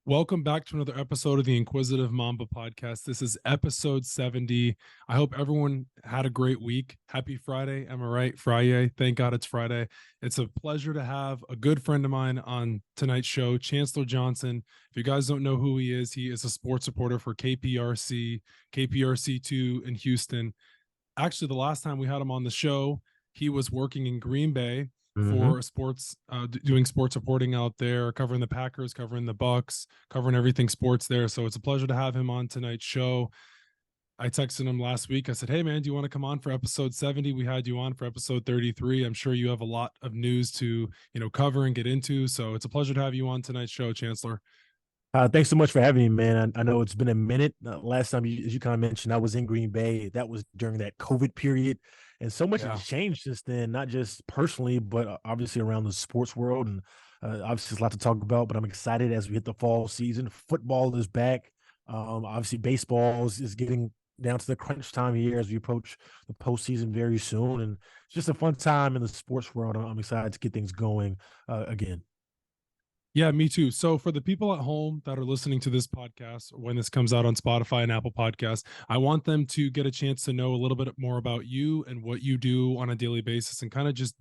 Welcome back to another episode of the Inquisitive Mamba Podcast. This is episode 70. I hope everyone had a great week. Happy Friday. Am I right? Friday. Thank God it's Friday. It's a pleasure to have a good friend of mine on tonight's show, Chancellor Johnson. If you guys don't know who he is a sports reporter for KPRC, KPRC2 in Houston. Actually, the last time we had him on the show, he was working in Green Bay for sports, doing sports reporting out there, covering the Packers, covering the Bucks, covering everything sports there. So it's a pleasure to have him on tonight's show. I texted him last week. I said, hey, man, do you want to come on for episode 70? We had you on for episode 33. I'm sure you have a lot of news to, cover and get into. So it's a pleasure to have you on tonight's show, Chancellor. Thanks so much for having me, man. I know it's been a minute. Last time, as you kind of mentioned, I was in Green Bay. That was during that COVID period. And so much has changed since then, not just personally, but obviously around the sports world. And obviously, there's a lot to talk about, but I'm excited as we hit the fall season. Football is back. Obviously, baseball is getting down to the crunch time of year as we approach the postseason very soon. And it's just a fun time in the sports world. I'm excited to get things going again. Yeah, me too. So for the people at home that are listening to this podcast, when this comes out on Spotify and Apple Podcasts, I want them to get a chance to know a little bit more about you and what you do on a daily basis and kind of just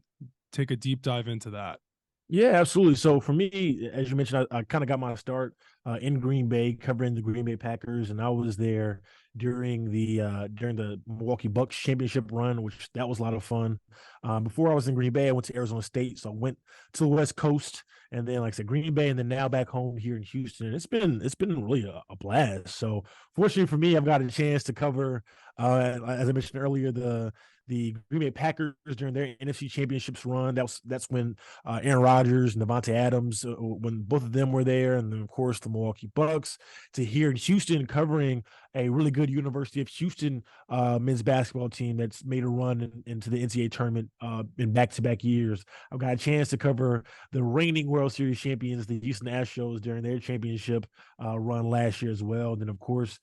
take a deep dive into that. Yeah, absolutely. So for me, as you mentioned, I kind of got my start in Green Bay, covering the Green Bay Packers, and I was there during the Milwaukee Bucks championship run, which that was a lot of fun. Before I was in Green Bay, I went to Arizona State, so I went to the West Coast, and then like I said, Green Bay, and then now back home here in Houston. And it's been really a blast. So fortunately for me, I've got a chance to cover, as I mentioned earlier, the Green Bay Packers during their NFC Championships run. That's when Aaron Rodgers and Devontae Adams, when both of them were there, and then of course the Milwaukee Bucks. To here in Houston, covering a really good University of Houston men's basketball team that's made a run into the NCAA tournament in back-to-back years. I've got a chance to cover the reigning World Series champions, the Houston Astros, during their championship run last year as well. And then of course,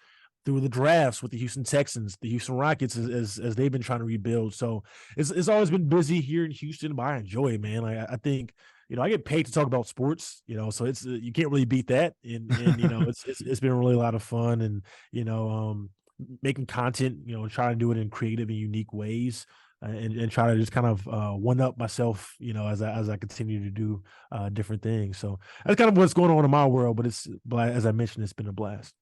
through the drafts with the Houston Texans, the Houston Rockets, as they've been trying to rebuild. So it's always been busy here in Houston, but I enjoy it, man. I think, I get paid to talk about sports, so it's you can't really beat that. And it's been really a lot of fun, and making content, trying to do it in creative and unique ways. And try to just kind of one up myself, as I continue to do different things. So that's kind of what's going on in my world. But as I mentioned, it's been a blast.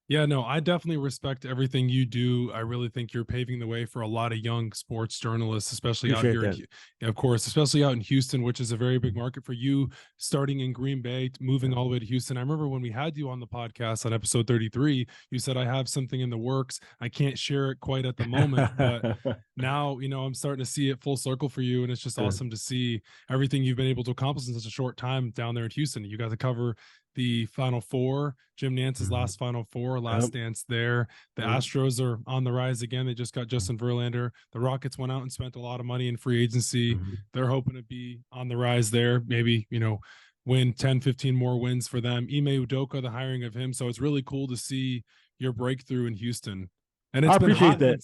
Yeah, no, I definitely respect everything you do. I really think you're paving the way for a lot of young sports journalists, especially Appreciate out here, of course, especially out in Houston, which is a very big market for you, starting in Green Bay, moving all the way to Houston. I remember when we had you on the podcast on episode 33, you said, I have something in the works. I can't share it quite at the moment, but now, I'm starting to see it full circle for you. And it's just awesome to see everything you've been able to accomplish in such a short time down there in Houston. You got to cover the Final Four, Jim Nantz's last Final Four, last dance there. The Astros are on the rise again. They just got Justin Verlander. The Rockets went out and spent a lot of money in free agency. They're hoping to be on the rise there. Maybe, win 10, 15 more wins for them. Ime Udoka, the hiring of him. So it's really cool to see your breakthrough in Houston. And I appreciate that.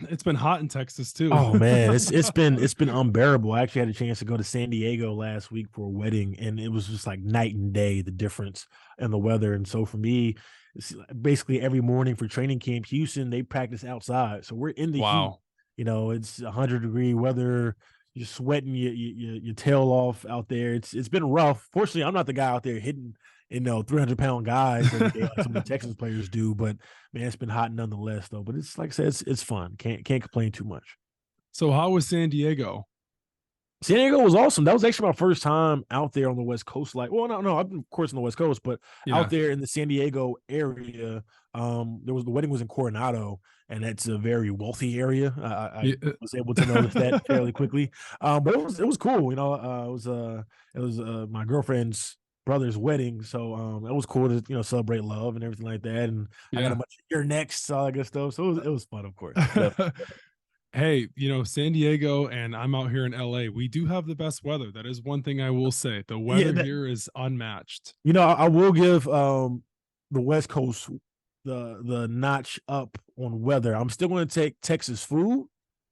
It's been hot in Texas too. Oh man, it's been unbearable. I actually had a chance to go to San Diego last week for a wedding, and it was just like night and day, the difference in the weather. And so for me, it's basically every morning for training camp, Houston, they practice outside. So we're in the heat. It's 100-degree weather. You're sweating your tail off out there. It's been rough. Fortunately, I'm not the guy out there hitting 300-pound guys every day like some of the Texans players do. But man, it's been hot nonetheless, though. But it's like I said, it's fun. Can't complain too much. So how was San Diego? San Diego was awesome. That was actually my first time out there on the West Coast. No, I've been, of course, on the West Coast, but out there in the San Diego area, the wedding was in Coronado, and that's a very wealthy area. I was able to notice that fairly quickly. But it was cool. It was my girlfriend's brother's wedding, so it was cool to celebrate love and everything like that. And I got a bunch of "you're next," all that good stuff. So it was fun, of course. Hey, San Diego and I'm out here in LA. We do have the best weather. That is one thing I will say. The weather here is unmatched. I will give the West Coast the notch up on weather. I'm still going to take Texas food,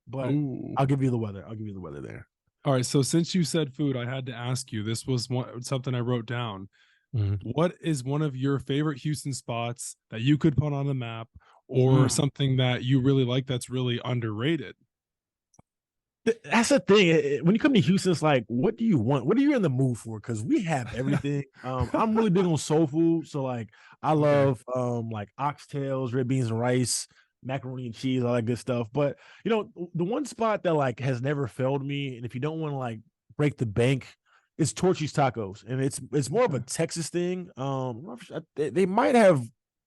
but I'll give you the weather. I'll give you the weather there. All right. So since you said food, I had to ask you. This was something I wrote down. Mhm. What is one of your favorite Houston spots that you could put on the map, or something that you really like that's really underrated? That's the thing. When you come to Houston, it's like, what do you want? What are you in the mood for? Because we have everything. I'm really big on soul food, so like I Okay. love like oxtails, red beans and rice, macaroni and cheese, all that good stuff. But the one spot that like has never failed me, and if you don't want to like break the bank, is Torchy's Tacos, and it's more of a Texas thing. They might have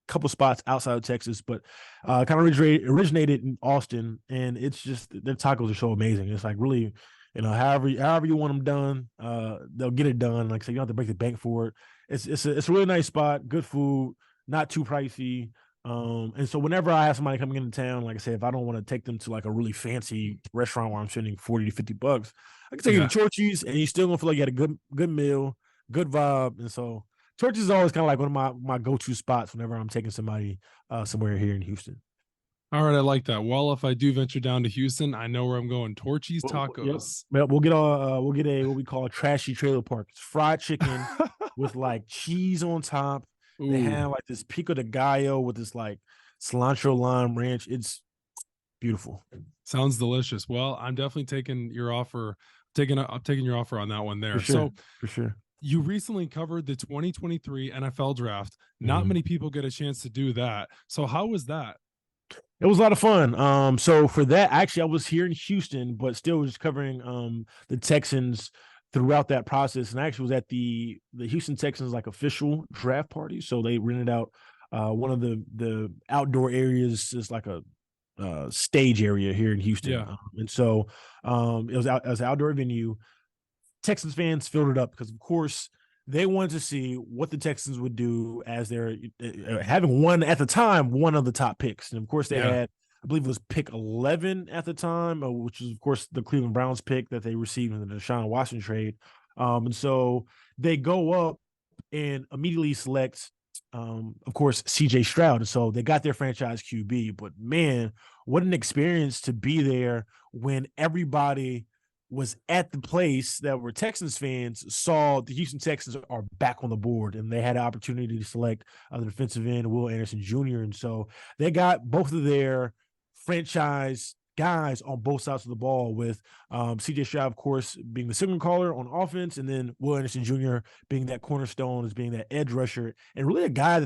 couple spots outside of Texas, but kind of originated in Austin, and it's just their tacos are so amazing. It's like really, however you want them done, they'll get it done. Like I said, you don't have to break the bank for it. It's a really nice spot, good food, not too pricey. And so whenever I have somebody coming into town, like I said, if I don't want to take them to like a really fancy restaurant where I'm spending $40 to $50, I can take you to Torchy's, and you still gonna feel like you had a good meal, good vibe, and so. Torchy's is always kind of like one of my go-to spots whenever I'm taking somebody somewhere here in Houston. All right, I like that. Well, if I do venture down to Houston, I know where I'm going. Torchy's Yep. Tacos. We'll get a what we call a trashy trailer park. It's fried chicken with like cheese on top. They have like this pico de gallo with this like cilantro lime ranch. It's beautiful. Sounds delicious. Well, I'm definitely taking your offer. I'm taking your offer on that one there. For sure. You recently covered the 2023 NFL draft. Not many people get a chance to do that. So how was that? It was a lot of fun. So for that, actually, I was here in Houston, but still was covering the Texans throughout that process. And I actually was at the Houston Texans like official draft party. So they rented out one of the outdoor areas, is like a stage area here in Houston. Yeah. And so it was an outdoor venue. Texans fans filled it up because, of course, they wanted to see what the Texans would do as they're having one at the time, one of the top picks. And of course, they had, I believe it was pick 11 at the time, which is, of course, the Cleveland Browns pick that they received in the Deshaun Watson trade. And so they go up and immediately select, of course, CJ Stroud. And so they got their franchise QB. But man, what an experience to be there when everybody was at the place that were Texans fans saw the Houston Texans are back on the board, and they had an opportunity to select the defensive end, Will Anderson Jr. And so they got both of their franchise guys on both sides of the ball, with CJ Stroud, of course, being the signal caller on offense, and then Will Anderson Jr. being that cornerstone, as being that edge rusher, and really a guy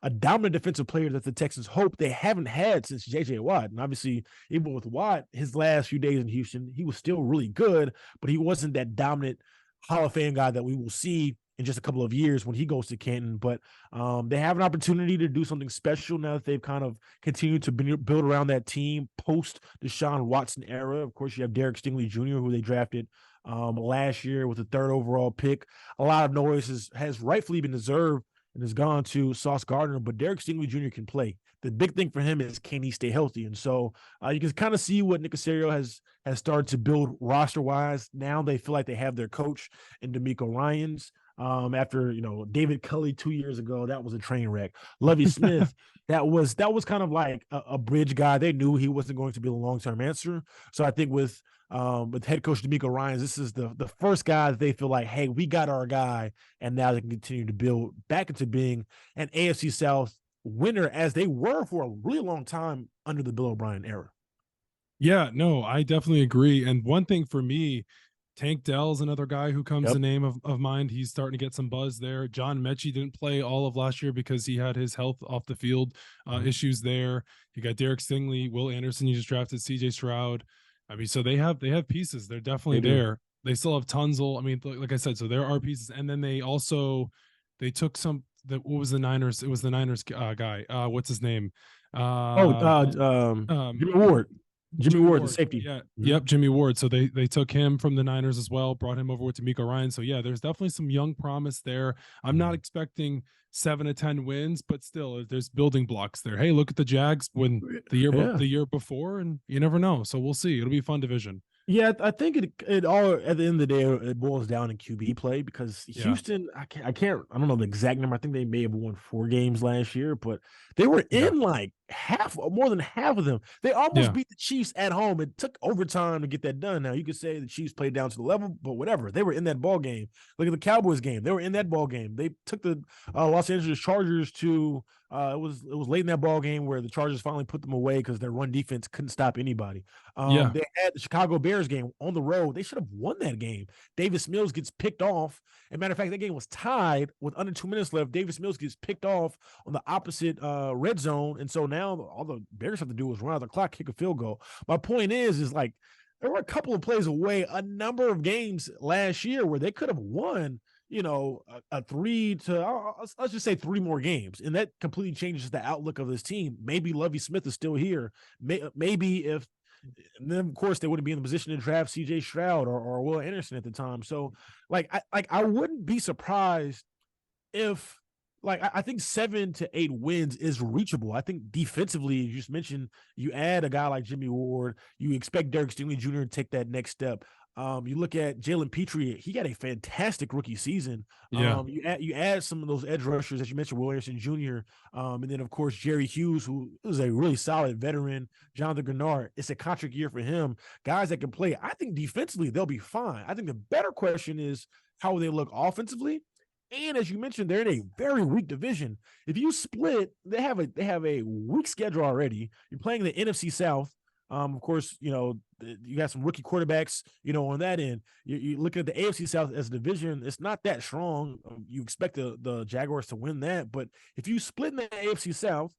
a dominant defensive player that the Texans hope they haven't had since J.J. Watt. And obviously, even with Watt, his last few days in Houston, he was still really good, but he wasn't that dominant Hall of Fame guy that we will see in just a couple of years when he goes to Canton. But they have an opportunity to do something special now that they've kind of continued to build around that team post Deshaun Watson era. Of course, you have Derek Stingley Jr., who they drafted last year with the 3rd overall pick. A lot of noise has rightfully been deserved and has gone to Sauce Gardner, but Derek Stingley Jr. can play. The big thing for him is, can he stay healthy? And so you can kind of see what Nick Caserio has started to build roster-wise. Now they feel like they have their coach in D'Amico Ryans. After David Culley 2 years ago, that was a train wreck. Lovie Smith, that was kind of like a bridge guy. They knew he wasn't going to be the long-term answer. So I think with head coach D'Amico Ryans, this is the first guy that they feel like, hey, we got our guy, and now they can continue to build back into being an AFC South winner, as they were for a really long time under the Bill O'Brien era. Yeah, no, I definitely agree. And one thing for me, Tank Dell's another guy who comes to name of mind. He's starting to get some buzz there. John Mechie didn't play all of last year because he had his health off the field issues there. You got Derek Stingley, Will Anderson. You just drafted CJ Stroud. I mean, so they have pieces. They're definitely there. They still have Tunzel. I mean, like I said, so there are pieces. And then they took what was the Niners? It was the Niners guy. What's his name? Jimmy Ward. Jimmy Ward, the safety. Yeah. Yep. Jimmy Ward. So they took him from the Niners as well, brought him over with D'Amico Ryans. So yeah, there's definitely some young promise there. I'm not expecting 7 to 10 wins, but still there's building blocks there. Hey, look at the Jags when the year before, and you never know. So we'll see. It'll be a fun division. Yeah, I think it all at the end of the day it boils down to QB play because Yeah. Houston, I don't know the exact number. I think they may have won 4 games last year, but they were Yeah. in like half or more than half of them. They almost Yeah. beat the Chiefs at home. It took overtime to get that done. Now you could say the Chiefs played down to the level, but whatever. They were in that ball game. Look at the Cowboys game. They were in that ball game. They took the Los Angeles Chargers to it was late in that ball game where the Chargers finally put them away because their run defense couldn't stop anybody. Yeah. They had the Chicago Bears game on the road. They should have won that game. Davis Mills gets picked off. As a matter of fact, that game was tied with under 2 minutes left. Davis Mills gets picked off on the opposite red zone. And so now all the Bears have to do is run out the clock, kick a field goal. My point is like there were a couple of plays away, a number of games last year where they could have won, a 3 to let's just say 3 more games, and that completely changes the outlook of this team. Maybe Lovie Smith is still here. Maybe if, and then of course they wouldn't be in the position to draft C.J. Stroud or Will Anderson at the time. So, I wouldn't be surprised if. I think 7 to 8 wins is reachable. I think defensively, you just mentioned, you add a guy like Jimmy Ward, you expect Derek Stingley Jr. to take that next step. You look at Jalen Petrie; he got a fantastic rookie season. Yeah. You add some of those edge rushers as you mentioned, Will Anderson Jr., and then of course Jerry Hughes, who is a really solid veteran. Jonathan Grenard, it's a contract year for him. Guys that can play. I think defensively they'll be fine. I think the better question is how will they look offensively. And as you mentioned, they're in a very weak division. If you split, they have a weak schedule already. You're playing the NFC South. Of course, you got some rookie quarterbacks, on that end. You look at the AFC South as a division, it's not that strong. You expect the Jaguars to win that. But if you split in the AFC South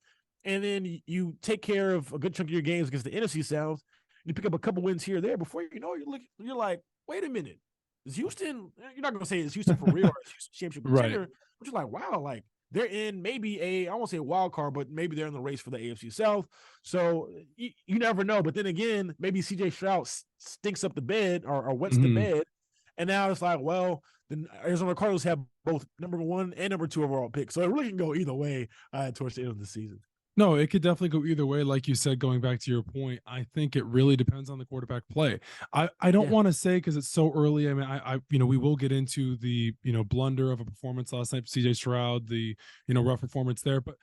and then you take care of a good chunk of your games against the NFC South, you pick up a couple wins here or there, before you know, you're like, wait a minute. Is Houston, you're not going to say it's Houston for real or it's Houston championship contender, Right. but you're like, wow, like they're in maybe I won't say a wild card, but maybe they're in the race for the AFC South. So you never know. But then again, maybe CJ Stroud stinks up the bed or wets the bed. And now it's like, well, the Arizona Cardinals have both number 1 and number 2 overall picks. So it really can go either way towards the end of the season. No, it could definitely go either way. Like you said, going back to your point, I think it really depends on the quarterback play. I don't want to say because it's so early. I mean, I we will get into the blunder of a performance last night for CJ Stroud, the rough performance there. But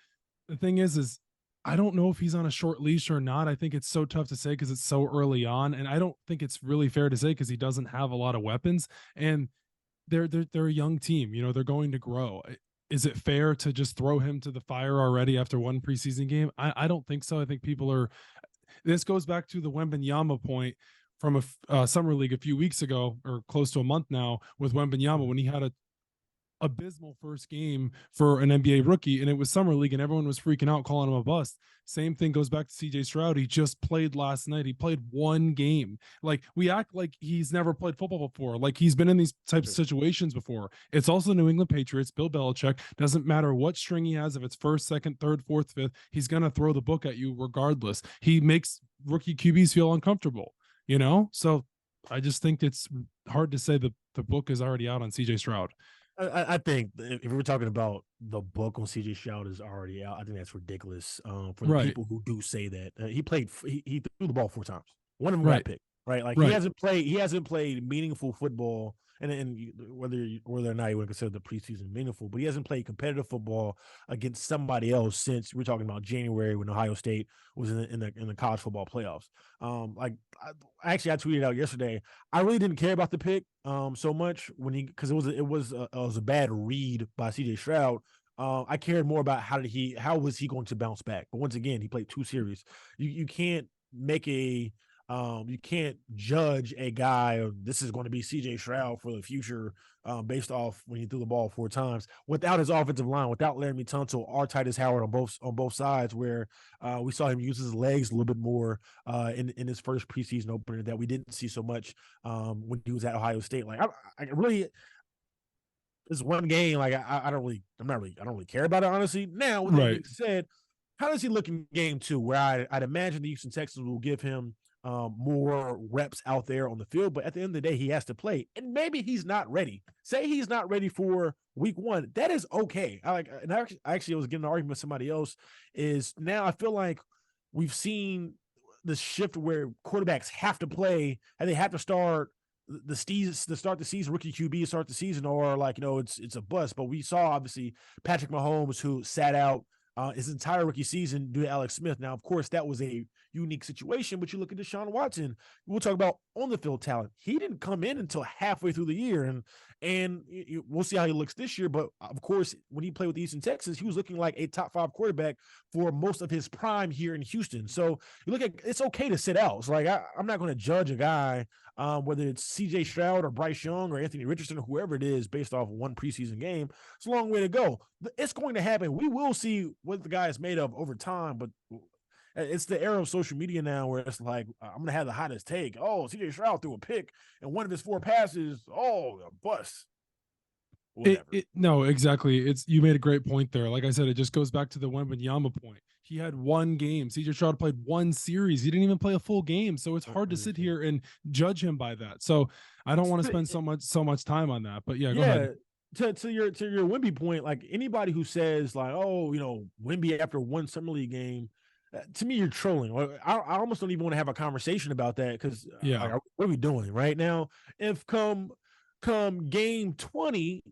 the thing is I don't know if he's on a short leash or not. I think it's so tough to say because it's so early on, and I don't think it's really fair to say because he doesn't have a lot of weapons, and they're a young team. They're going to grow. Is it fair to just throw him to the fire already after one preseason game? I don't think so. I think people are. This goes back to the Wembanyama point from a summer league a few weeks ago, or close to a month now, with Wembanyama when he had a abysmal first game for an NBA rookie, and it was summer league, and everyone was freaking out, calling him a bust. Same thing goes back to CJ Stroud. He just played last night. He played one game. Like, we act like he's never played football before. Like, he's been in these types of situations before. It's also the New England Patriots, Bill Belichick. Doesn't matter what string he has, if it's first, second, third, fourth, fifth, he's going to throw the book at you regardless. He makes rookie QBs feel uncomfortable, So I just think it's hard to say that the book is already out on CJ Stroud. I think if we're talking about the book on CJ Stroud is already out, I think that's ridiculous for the people who do say that. He threw the ball 4 times. One of them got picked, right? Like he hasn't played meaningful football, and whether or not you would consider the preseason meaningful, but he hasn't played competitive football against somebody else since we're talking about January when Ohio State was in the college football playoffs. I tweeted out yesterday. I really didn't care about the pick so much because it was a bad read by CJ Stroud. I cared more about how was he going to bounce back. But once again, he played 2 series. You can't make you can't judge a guy, this is going to be CJ Stroud for the future based off when he threw the ball 4 times without his offensive line, without Laramie Tunsil or Titus Howard on both sides, where we saw him use his legs a little bit more in his first preseason opener that we didn't see so much when he was at Ohio State. Like I really, this one game, like I don't really care about it, honestly. Now, with that being said, how does he look in game 2? Where I'd imagine the Houston Texans will give him more reps out there on the field, but at the end of the day, he has to play, and maybe he's not ready. Say he's not ready for week 1. That is okay. I actually was getting an argument with somebody else. Is now I feel like we've seen the shift where quarterbacks have to play and they have to start the season to start the season, rookie QB to start the season, or like, it's a bust. But we saw obviously Patrick Mahomes, who sat out his entire rookie season due to Alex Smith. Now, of course, that was a unique situation, but you look at Deshaun Watson, we'll talk about on the field talent. He didn't come in until halfway through the year, and we'll see how he looks this year. But of course, when he played with the Houston Texans, he was looking like a top 5 quarterback for most of his prime here in Houston. So you look at, it's okay to sit out. It's like, I'm not going to judge a guy, whether it's CJ Stroud or Bryce Young or Anthony Richardson or whoever it is, based off one preseason game. It's a long way to go. It's going to happen. We will see what the guy is made of over time, but it's the era of social media now where it's like, I'm going to have the hottest take. Oh, CJ Stroud threw a pick and one of his 4 passes. Oh, a bust. No, exactly. You made a great point there. Like I said, it just goes back to the Wembanyama point. He had one game. CJ Stroud played one series. He didn't even play a full game. So it's hard to sit here and judge him by that. So I don't want to spend so much time on that. But go ahead. To your Wemby point, like anybody who says like, oh, Wemby after one summer league game, to me, you're trolling. I almost don't even want to have a conversation about that because like, what are we doing right now? If come game 20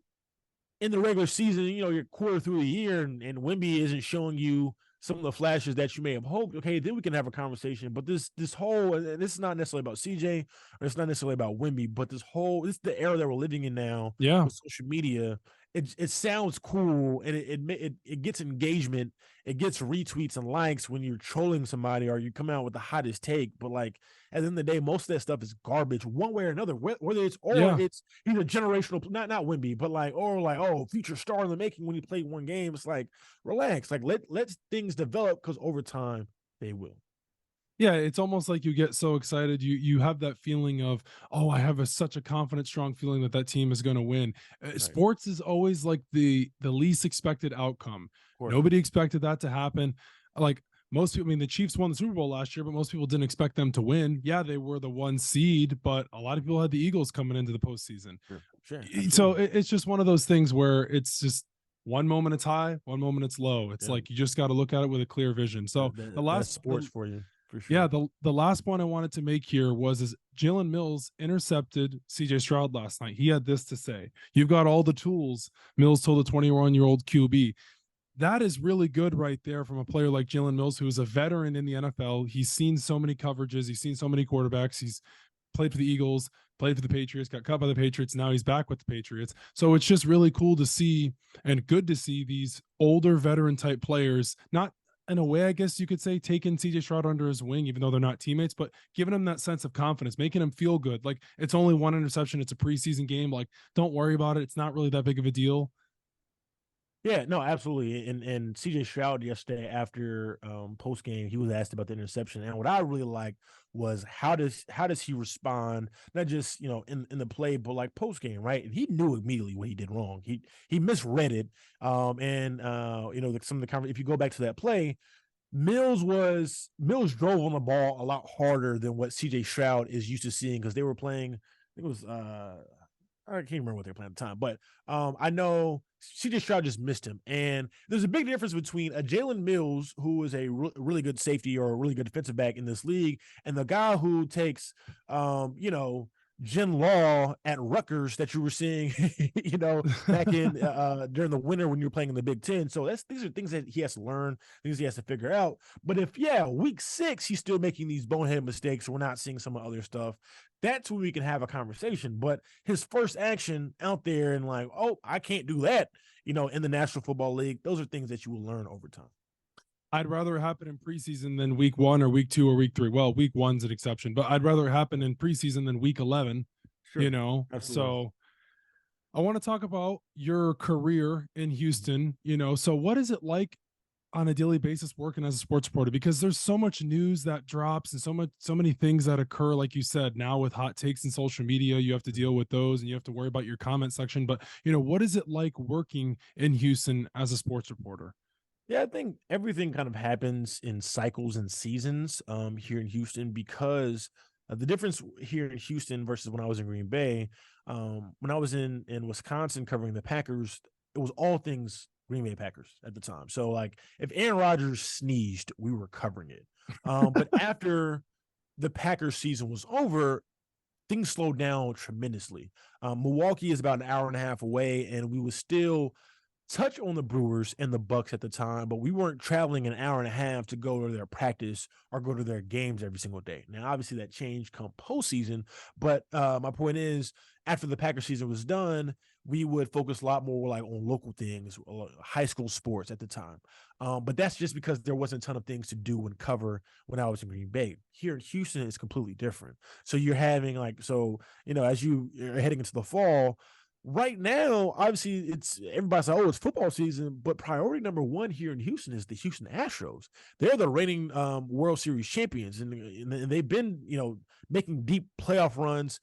in the regular season, you're quarter through the year and Wemby isn't showing you some of the flashes that you may have hoped, okay, then we can have a conversation. But this whole, and this is not necessarily about CJ, or it's not necessarily about Wemby, but this is the era that we're living in now. Yeah, with social media, it sounds cool and it gets engagement, it gets retweets and likes when you're trolling somebody or you come out with the hottest take. But like at the end of the day, most of that stuff is garbage, one way or another. Whether it's it's either generational, not Wemby, but oh, future star in the making when he played one game. It's like, relax, like let things develop, because over time they will. Yeah, it's almost like you get so excited. You have that feeling of, oh, I have such a confident, strong feeling that team is going to win. Right. Sports is always like the least expected outcome. Nobody expected that to happen. Like most people, the Chiefs won the Super Bowl last year, but most people didn't expect them to win. Yeah, they were the 1 seed, but a lot of people had the Eagles coming into the postseason. Sure. So it's just one of those things where it's just one moment it's high, one moment it's low. It's like you just got to look at it with a clear vision. So the last sports for you. For sure. Yeah, the last point I wanted to make here was Jalen Mills intercepted CJ Stroud last night. He had this to say: "You've got all the tools," Mills told the 21-year-old QB. That is really good right there from a player like Jalen Mills, who is a veteran in the NFL. He's seen so many coverages. He's seen so many quarterbacks. He's played for the Eagles, played for the Patriots, got cut by the Patriots. Now he's back with the Patriots. So it's just really cool to see and good to see these older veteran type players, not in a way, I guess you could say, taking CJ Stroud under his wing, even though they're not teammates, but giving him that sense of confidence, making him feel good. Like, it's only one interception. It's a preseason game. Like, don't worry about it. It's not really that big of a deal. Yeah, no, absolutely. And CJ Stroud yesterday after post game, he was asked about the interception, and what I really liked was how does he respond, not just in the play, but like post game, right? And he knew immediately what he did wrong. He misread it, and some of the conversation. If you go back to that play, Mills drove on the ball a lot harder than what CJ Stroud is used to seeing, because they were playing. It was I can't remember what they were playing at the time, but I know CJ Stroud just missed him. And there's a big difference between a Jalen Mills, who is a really good safety or a really good defensive back in this league, and the guy who takes, Jen Law at Rutgers that you were seeing, back in during the winter when you were playing in the Big Ten. So these are things that he has to learn, things he has to figure out. But if week 6 he's still making these bonehead mistakes, we're not seeing some of the other stuff, that's when we can have a conversation. But his first action out there and like, oh, I can't do that, in the National Football League, those are things that you will learn over time. I'd rather it happen in preseason than week 1 or week 2 or week 3. Well, week 1's an exception, but I'd rather it happen in preseason than week 11, sure. Absolutely. So I want to talk about your career in Houston, so what is it like on a daily basis working as a sports reporter? Because there's so much news that drops and so many things that occur. Like you said, now with hot takes and social media, you have to deal with those and you have to worry about your comment section. But, what is it like working in Houston as a sports reporter? Yeah, I think everything kind of happens in cycles and seasons here in Houston, because the difference here in Houston versus when I was in Green Bay, when I was in Wisconsin covering the Packers, it was all things Green Bay Packers at the time. So like if Aaron Rodgers sneezed, we were covering it. But after the Packers season was over, things slowed down tremendously. Milwaukee is about an hour and a half away, and we would still touch on the Brewers and the Bucks at the time, but we weren't traveling an hour and a half to go to their practice or go to their games every single day. Now, obviously, that changed come postseason, but my point is, after the Packers season was done, we would focus a lot more like on local things, high school sports at the time. But that's just because there wasn't a ton of things to do and cover when I was in Green Bay. Here in Houston, it's completely different. So you're having as you're heading into the fall, right now, obviously, it's everybody's like, oh, it's football season, but priority number one here in Houston is the Houston Astros. They're the reigning World Series champions, and they've been, making deep playoff runs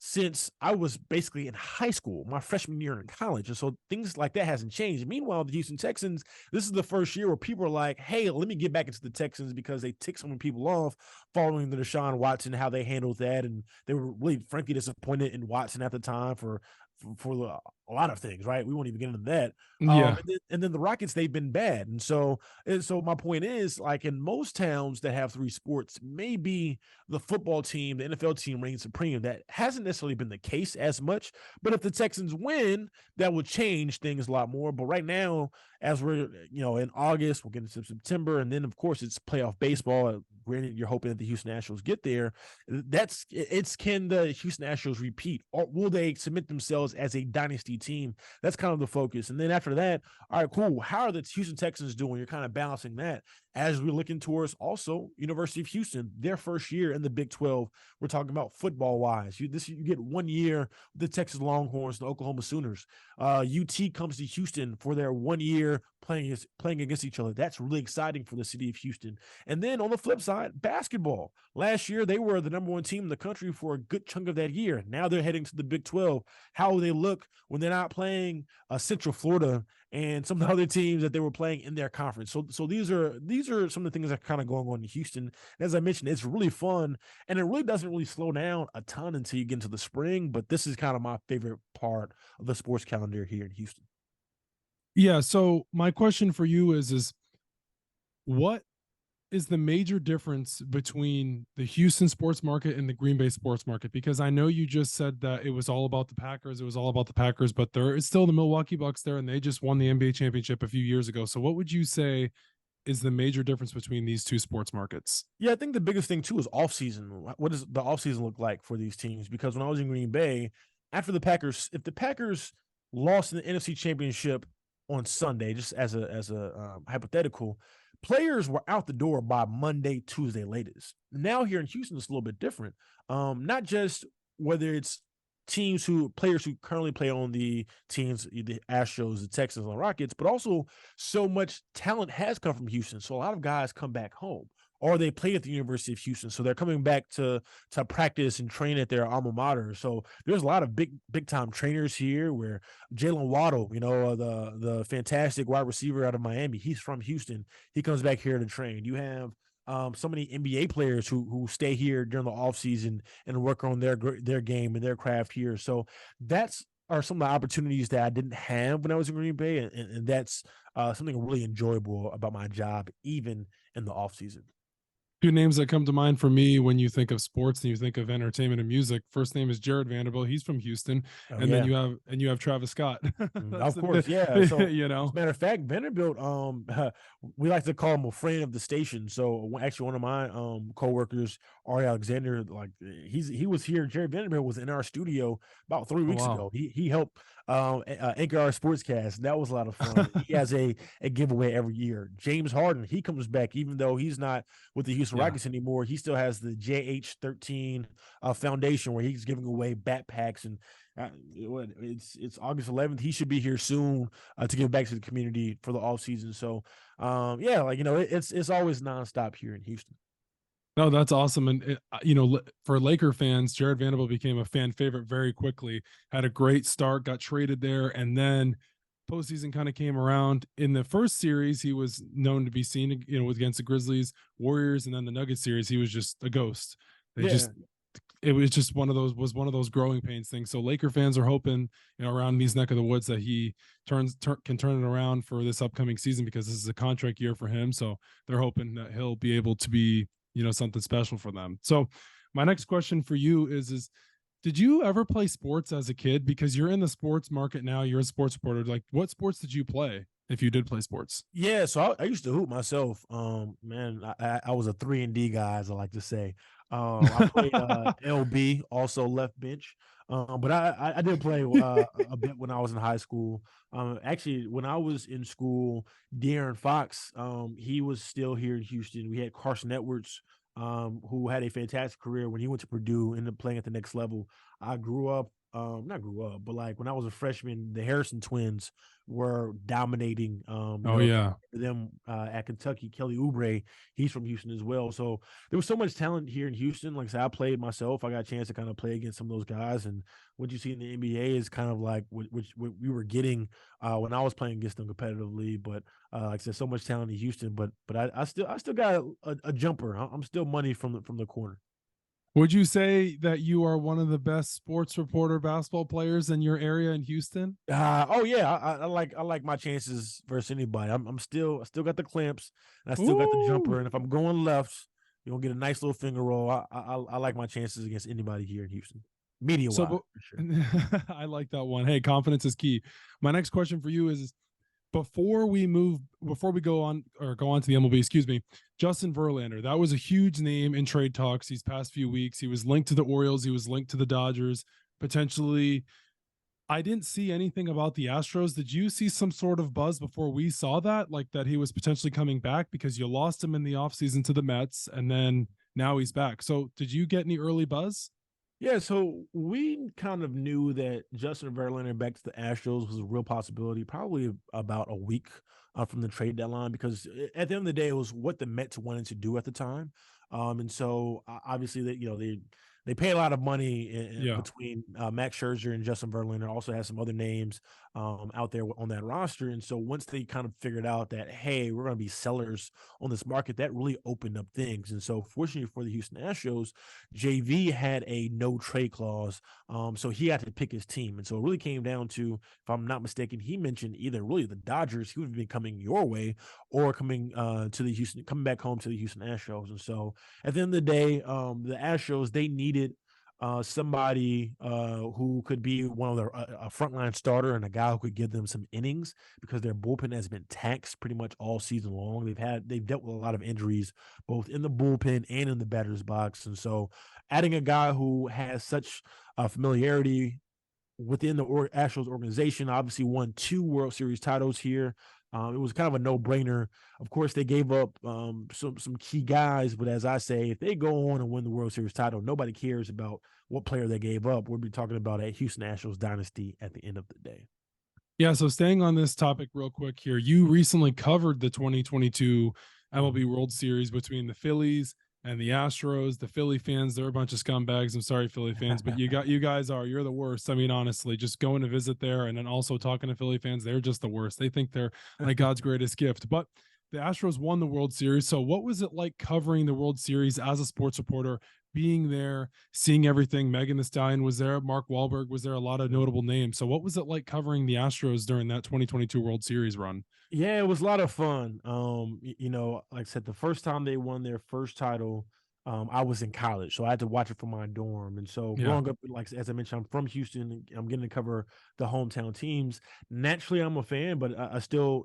since I was basically in high school, my freshman year in college. And so things like that hasn't changed. Meanwhile, the Houston Texans, this is the first year where people are like, hey, let me get back into the Texans because they ticked some people off following the Deshaun Watson, how they handled that. And they were really, frankly, disappointed in Watson at the time for a lot of things, right? We won't even get into that. Yeah. And then the Rockets, they've been bad. And so my point is, like in most towns that have three sports, maybe the football team, the NFL team reigns supreme. That hasn't necessarily been the case as much. But if the Texans win, that would change things a lot more. But right now, as we're, in August, we'll get into September. And then, of course, it's playoff baseball. Granted, you're hoping that the Houston Astros get there. Can the Houston Astros repeat, or will they submit themselves as a dynasty team? That's kind of the focus. And then after that, all right, cool. How are the Houston Texans doing? You're kind of balancing that as we're looking towards also University of Houston, their first year in the Big 12. We're talking about football wise. You get 1 year with the Texas Longhorns, the Oklahoma Sooners. UT comes to Houston for their 1 year playing against each other. That's really exciting for the city of Houston. And then on the flip side, basketball. Last year, they were the number one team in the country for a good chunk of that year. Now they're heading to the Big 12. How will they look when they're not playing Central Florida and some of the other teams that they were playing in their conference? So these are some of the things that are kind of going on in Houston. And as I mentioned, it's really fun, and it really doesn't really slow down a ton until you get into the spring. But this is kind of my favorite part of the sports calendar here in Houston. Yeah. So my question for you is what is the major difference between the Houston sports market and the Green Bay sports market? Because I know you just said that it was all about the Packers. It was all about the Packers, but there is still the Milwaukee Bucks there, and they just won the NBA championship a few years ago. So what would you say is the major difference between these two sports markets? Yeah, I think the biggest thing too is offseason. What does the offseason look like for these teams? Because when I was in Green Bay, after the Packers, if the Packers lost in the NFC Championship on Sunday, just as a hypothetical, players were out the door by Monday, Tuesday latest. Now here in Houston, it's a little bit different. Not just whether it's players who currently play on the teams, the Astros, the Texans, and the Rockets, but also so much talent has come from Houston. So a lot of guys come back home, or they play at the University of Houston. So they're coming back to practice and train at their alma mater. So there's a lot of big time trainers here where Jalen Waddle, the fantastic wide receiver out of Miami, he's from Houston. He comes back here to train. You have so many NBA players who stay here during the offseason and work on their game and their craft here. So are some of the opportunities that I didn't have when I was in Green Bay. And that's something really enjoyable about my job, even in the offseason. Two names that come to mind for me when you think of sports and you think of entertainment and music. First name is Jared Vanderbilt. He's from Houston. Then you have Travis Scott. Of course. Yeah. So, as a matter of fact, Vanderbilt, we like to call him a friend of the station. So actually one of my coworkers, Ari Alexander, he was here. Jared Vanderbilt was in our studio about 3 weeks ago. He helped anchor our sportscast. That was a lot of fun. He has a giveaway every year. James Harden, he comes back, even though he's not with the Houston Rockets anymore. He still has the JH13 Foundation where he's giving away backpacks, and it's August 11th. He should be here soon to give back to the community for the off season. So it's always nonstop here in Houston. No, that's awesome. And, for Laker fans, Jared Vanderbilt became a fan favorite very quickly, had a great start, got traded there. And then postseason kind of came around. In the first series, he was known to be seen, against the Grizzlies, Warriors, and then the Nuggets series, he was just a ghost. They just it was just one of those growing pains things. So Laker fans are hoping, around these neck of the woods that he can turn it around for this upcoming season, because this is a contract year for him. So they're hoping that he'll be able to be, something special for them. So my next question for you is did you ever play sports as a kid? Because you're in the sports market now, you're a sports reporter. Like, what sports did you play if you did play sports? Yeah, so I used to hoop myself. Man, I was a 3-and-D guy, as I like to say. I played LB, also left bench. But I did play a bit when I was in high school. Actually, when I was in school, De'Aaron Fox, he was still here in Houston. We had Carson Edwards, who had a fantastic career when he went to Purdue, ended up playing at the next level. I not grew up, but like when I was a freshman, the Harrison twins were dominating. Oh yeah. Them at Kentucky, Kelly Oubre, he's from Houston as well. So there was so much talent here in Houston. Like I said, I played myself. I got a chance to kind of play against some of those guys, and what you see in the NBA is kind of like what we were getting when I was playing against them competitively. But like I said, so much talent in Houston. But I still got a jumper. I'm still money from the corner. Would you say that you are one of the best sports reporter basketball players in your area in Houston? Oh yeah, I like my chances versus anybody. I still got the clamps, and I still got the Ooh. jumper. And if I'm going left, you're gonna get a nice little finger roll. I like my chances against anybody here in Houston, media wise, So, for sure. I like that one. Hey, confidence is key. My next question for you is, before we go on to the MLB, excuse me, Justin Verlander, that was a huge name in trade talks these past few weeks. He was linked to the Orioles. He was linked to the Dodgers, potentially. I didn't see anything about the Astros. Did you see some sort of buzz before we saw that, like that he was potentially coming back, because you lost him in the offseason to the Mets and then now he's back? So did you get any early buzz? Yeah, so we kind of knew that Justin Verlander back to the Astros was a real possibility, probably about a week from the trade deadline, because at the end of the day, it was what the Mets wanted to do at the time. And so obviously that they pay a lot of money Yeah. between Max Scherzer and Justin Verlander. Also has some other names out there on that roster. And so once they kind of figured out that, hey, we're going to be sellers on this market, that really opened up things. And so fortunately for the Houston Astros, JV had a no trade clause, so he had to pick his team. And so it really came down to, if I'm not mistaken, he mentioned either really the Dodgers, he would be coming your way, or coming coming back home to the Houston Astros. And so at the end of the day, the Astros, they needed somebody who could be one of their a frontline starter, and a guy who could give them some innings, because their bullpen has been taxed pretty much all season long. They've dealt with a lot of injuries both in the bullpen and in the batter's box. And so adding a guy who has such familiarity within the Astros organization, obviously won 2 World Series titles here. It was kind of a no-brainer. Of course, they gave up some key guys, but as I say, if they go on and win the World Series title, nobody cares about what player they gave up. We'll be talking about a Houston Astros dynasty at the end of the day. Yeah, so staying on this topic real quick here, you recently covered the 2022 MLB World Series between the Phillies and the Astros. The Philly fans, they're a bunch of scumbags. I'm sorry, Philly fans, but you're the worst. I mean, honestly, just going to visit there and then also talking to Philly fans, they're just the worst. They think they're like God's greatest gift. But the Astros won the World Series. So what was it like covering the World Series as a sports reporter, being there, seeing everything? Megan Thee Stallion was there. Mark Wahlberg was there. A lot of notable names. So what was it like covering the Astros during that 2022 World Series run? Yeah, it was a lot of fun. Like I said, the first time they won their first title, I was in college, so I had to watch it from my dorm. And so Yeah. growing up, like as I mentioned, I'm from Houston. I'm getting to cover the hometown teams. Naturally, I'm a fan, but I still,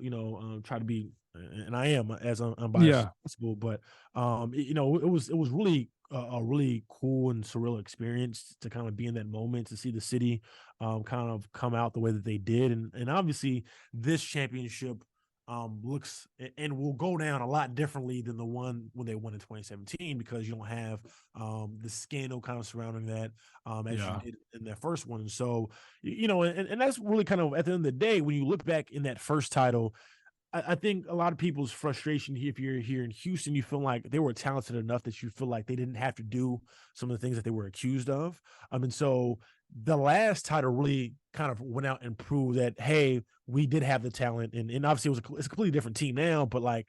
try to be, and I am as unbiased as possible. But it was really a really cool and surreal experience to kind of be in that moment, to see the city kind of come out the way that they did, and obviously this championship looks and will go down a lot differently than the one when they won in 2017, because you don't have the scandal kind of surrounding that as you did in that first one. And so, and that's really kind of, at the end of the day, when you look back in that first title, I think a lot of people's frustration here, if you're here in Houston, you feel like they were talented enough that you feel like they didn't have to do some of the things that they were accused of. And so the last title really kind of went out and proved that, hey, we did have the talent, and obviously it's a completely different team now, but like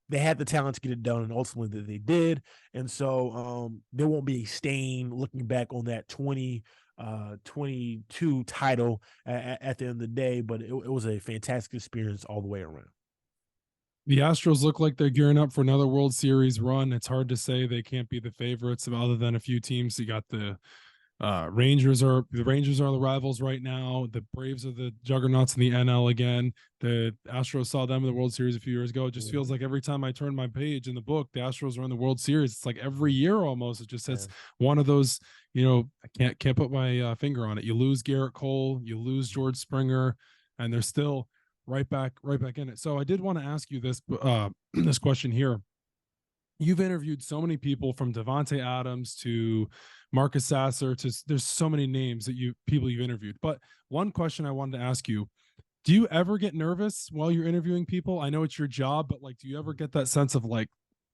they had the talent to get it done, and ultimately they did. And so there won't be a stain looking back on that 2022 title at the end of the day, but it was a fantastic experience all the way around. The Astros look like they're gearing up for another World Series run. It's hard to say they can't be the favorites other than a few teams. You got the Rangers are the rivals right now. The Braves are the juggernauts in the NL again. The Astros saw them in the World Series a few years ago. It just feels like every time I turn my page in the book, the Astros are in the World Series. It's like every year almost. It just says one of those, I can't put my finger on it. You lose Garrett Cole, you lose George Springer, and they're still right back in it. So I did want to ask you this this question here. You've interviewed so many people, from Davante Adams to Marcus Sasser to there's so many names that you've interviewed. But one question I wanted to ask you, do you ever get nervous while you're interviewing people? I know it's your job, but like, do you ever get that sense of like,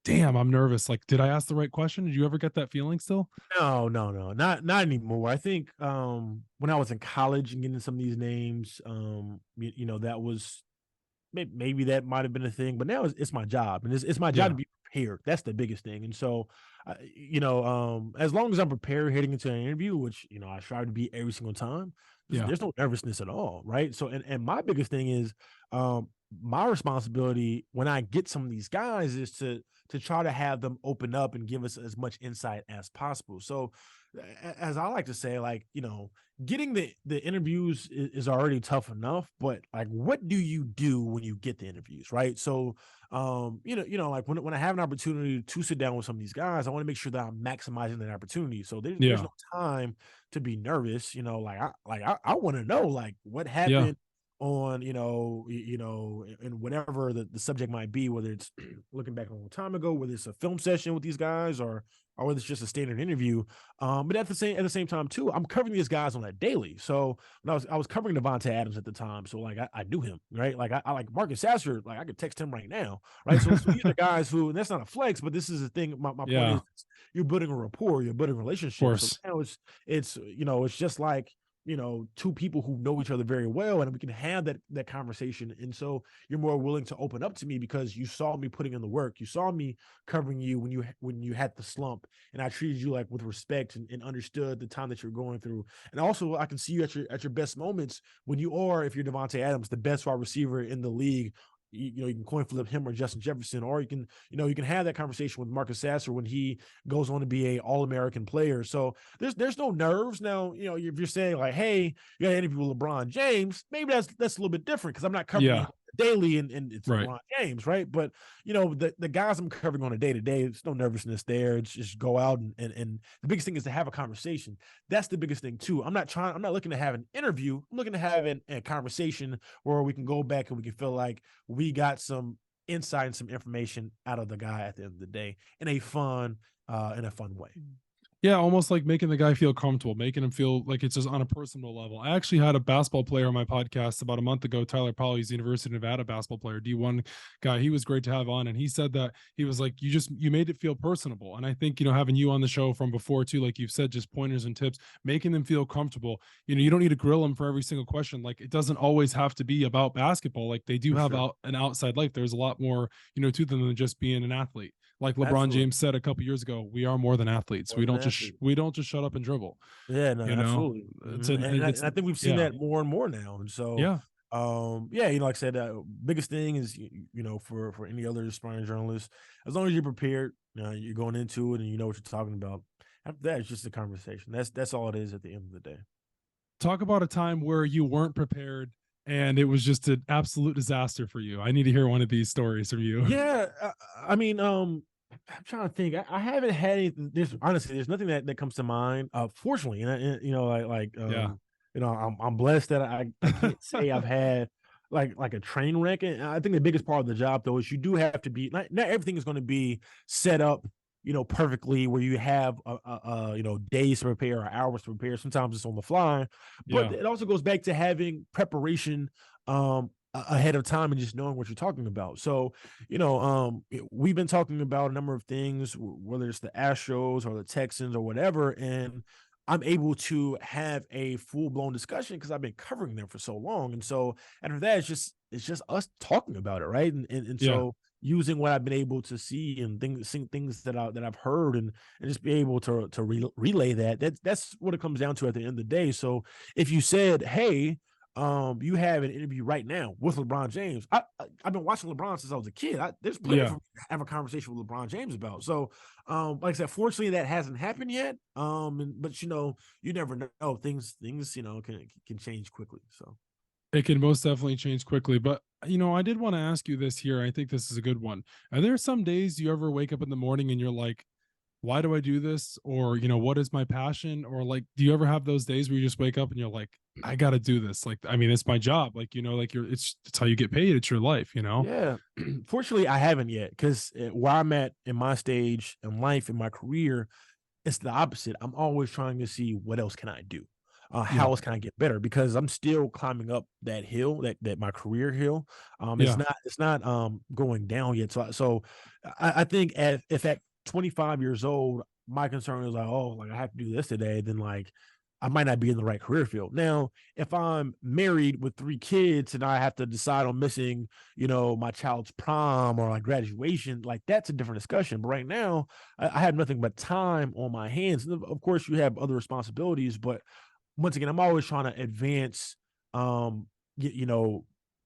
damn, I'm nervous. Like, did I ask the right question? Did you ever get that feeling still? No, not anymore. I think when I was in college and getting some of these names, that was maybe that might have been a thing, but now it's my job, and it's my job to be prepared. That's the biggest thing. And so, as long as I'm prepared heading into an interview, which I strive to be every single time, there's no nervousness at all, right? So, and my biggest thing is, my responsibility when I get some of these guys is to try to have them open up and give us as much insight as possible. So, as I like to say, like, getting the interviews is already tough enough, but like, what do you do when you get the interviews, right? So, like when I have an opportunity to sit down with some of these guys, I want to make sure that I'm maximizing that opportunity. So there's no time to be nervous. I want to know like what happened on, and whatever the subject might be, whether it's looking back a long time ago, whether it's a film session with these guys or whether it's just a standard interview. But at the same time too, I'm covering these guys on that daily. So when I was covering Davante Adams at the time, so like I knew him, right? Like I like Marcus Sasser, like I could text him right now, right? So these are guys who, and that's not a flex, but this is the thing. My point is, you're building a rapport, you're building a relationship. So now it's just like, two people who know each other very well, and we can have that conversation. And so you're more willing to open up to me because you saw me putting in the work. You saw me covering you when you had the slump, and I treated you like with respect and understood the time that you're going through. And also I can see you at your best moments when you are, if you're Davante Adams, the best wide receiver in the league. You can coin flip him or Justin Jefferson, or you can have that conversation with Marcus Sasser when he goes on to be a All-American player. So there's no nerves. Now, if you're saying like, hey, you got to interview with LeBron James, maybe that's a little bit different because I'm not covering him daily and it's LeBron James, right? But the guys I'm covering on a day-to-day, there's no nervousness there. It's just go out and the biggest thing is to have a conversation. That's the biggest thing too. I'm not looking to have an interview. I'm looking to have a conversation where we can go back and we can feel like we got some insight and some information out of the guy at the end of the day in a fun way. Yeah, almost like making the guy feel comfortable, making him feel like it's just on a personal level. I actually had a basketball player on my podcast about a month ago, Tyler Powell. He's the University of Nevada basketball player, D1 guy. He was great to have on, and he said that he was like, you made it feel personable. And I think, having you on the show from before too, like you've said, just pointers and tips, making them feel comfortable. You don't need to grill them for every single question. Like it doesn't always have to be about basketball. Like they do have an outside life. There's a lot more, to them than just being an athlete. Like LeBron James said a couple years ago, we are more than athletes. We don't just shut up and dribble. Yeah, no, absolutely. And I think we've seen that more and more now. And so, like I said, biggest thing is, for any other aspiring journalist, as long as you're prepared, you're going into it and you know what you're talking about. After that, it's just a conversation. That's all it is at the end of the day. Talk about a time where you weren't prepared and it was just an absolute disaster for you. I need to hear one of these stories from you. Yeah, I'm trying to think. I haven't had anything. There's nothing that comes to mind. Fortunately, and I'm blessed that I can't say I've had like a train wreck. And I think the biggest part of the job though is you do have to be not everything is going to be set up, perfectly where you have days to prepare or hours to prepare. Sometimes it's on the fly, but it also goes back to having preparation ahead of time and just knowing what you're talking about. So, we've been talking about a number of things, whether it's the Astros or the Texans or whatever. And I'm able to have a full blown discussion because I've been covering them for so long. And so after that, it's just us talking about it, right? And Yeah. so using what I've been able to see and seeing things that I've heard and just be able to relay that's what it comes down to at the end of the day. So if you said, hey, you have an interview right now with LeBron James. I've been watching LeBron since I was a kid. There's plenty Yeah. for me to have a conversation with LeBron James about. So, like I said, fortunately that hasn't happened yet. But you never know. Things can change quickly. So It can most definitely change quickly. But, I did want to ask you this here. I think this is a good one. Are there some days you ever wake up in the morning and you're like, why do I do this? Or, what is my passion? Or like, do you ever have those days where you just wake up and you're like, I got to do this? Like, I mean, it's my job. Like, like it's how you get paid. It's your life. yeah, fortunately I haven't yet because where I'm at in my stage in life in my career, it's the opposite. I'm always trying to see what else can I do. How Yeah. else can I get better? Because I'm still climbing up that hill, that my career hill. It's Yeah. not going down yet. So I think if at 25 years old, my concern is like, oh, like I have to do this today, then like I might not be in the right career field. Now, if I'm married with 3 kids and I have to decide on missing, my child's prom or like graduation, like that's a different discussion. But right now, I have nothing but time on my hands. And of course, you have other responsibilities, but once again, I'm always trying to advance, um,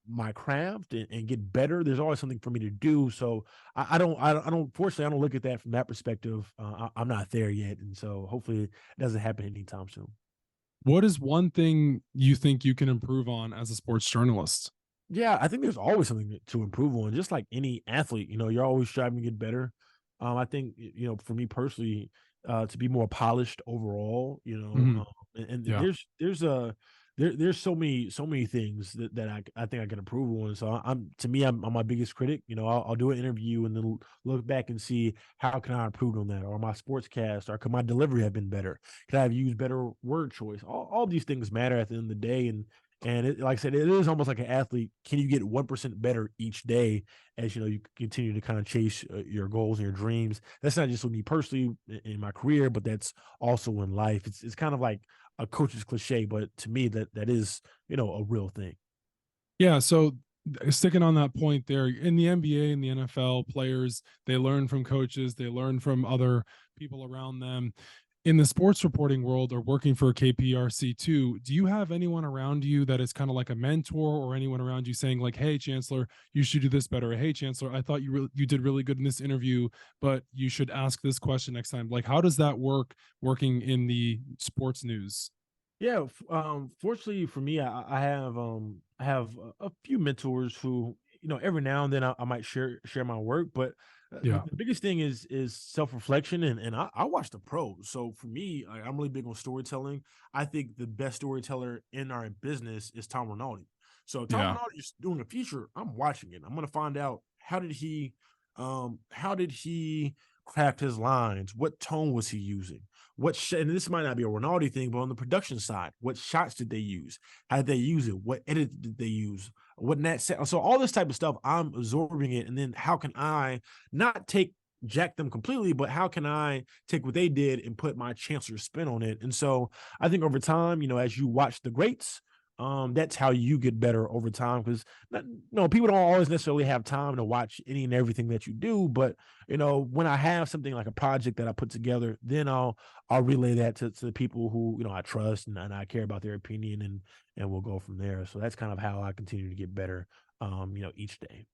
my craft and get better. There's always something for me to do. So fortunately, I don't look at that from that perspective. I'm not there yet. And so hopefully it doesn't happen anytime soon. What is one thing you think you can improve on as a sports journalist? Yeah, I think there's always something to improve on, just like any athlete. You're always striving to get better. I think for me personally, to be more polished overall. Mhm. And Yeah. there's so many things that I think I can improve on. So I'm my biggest critic. I'll do an interview and then look back and see how can I improve on that, or my sportscast, or could my delivery have been better? Could I have used better word choice? All these things matter at the end of the day, and like I said, it is almost like an athlete. Can you get 1% better each day as you continue to kind of chase your goals and your dreams? That's not just with me personally in my career, but that's also in life. It's kind of like a coach's cliche, but to me that is a real thing. Yeah. So sticking on that point there, in the NBA and the NFL, players, they learn from coaches, they learn from other people around them. In the sports reporting world or working for KPRC2, do you have anyone around you that is kind of like a mentor, or anyone around you saying like, hey, Chancellor, you should do this better? Or, hey, Chancellor, I thought you did really good in this interview, but you should ask this question next time. Like, how does that work working in the sports news? Yeah, fortunately for me, I have a few mentors who every now and then I might share my work, but Yeah. the biggest thing is self reflection, and I watch the pros. So for me, I'm really big on storytelling. I think the best storyteller in our business is Tom Rinaldi. So if Tom Yeah. Rinaldi is doing a feature, I'm watching it. I'm going to find out how did he craft his lines? What tone was he using? And this might not be a Rinaldi thing, but on the production side, what shots did they use? How did they use it? What edit did they use? What net set? So all this type of stuff, I'm absorbing it, and then how can I not jack them completely, but how can I take what they did and put my Chancellor spin on it? And so I think over time, as you watch the greats, that's how you get better over time, because people don't always necessarily have time to watch any and everything that you do, but when I have something like a project that I put together, then I'll relay that to the people who I trust, and I care about their opinion, and we'll go from there. So that's kind of how I continue to get better each day.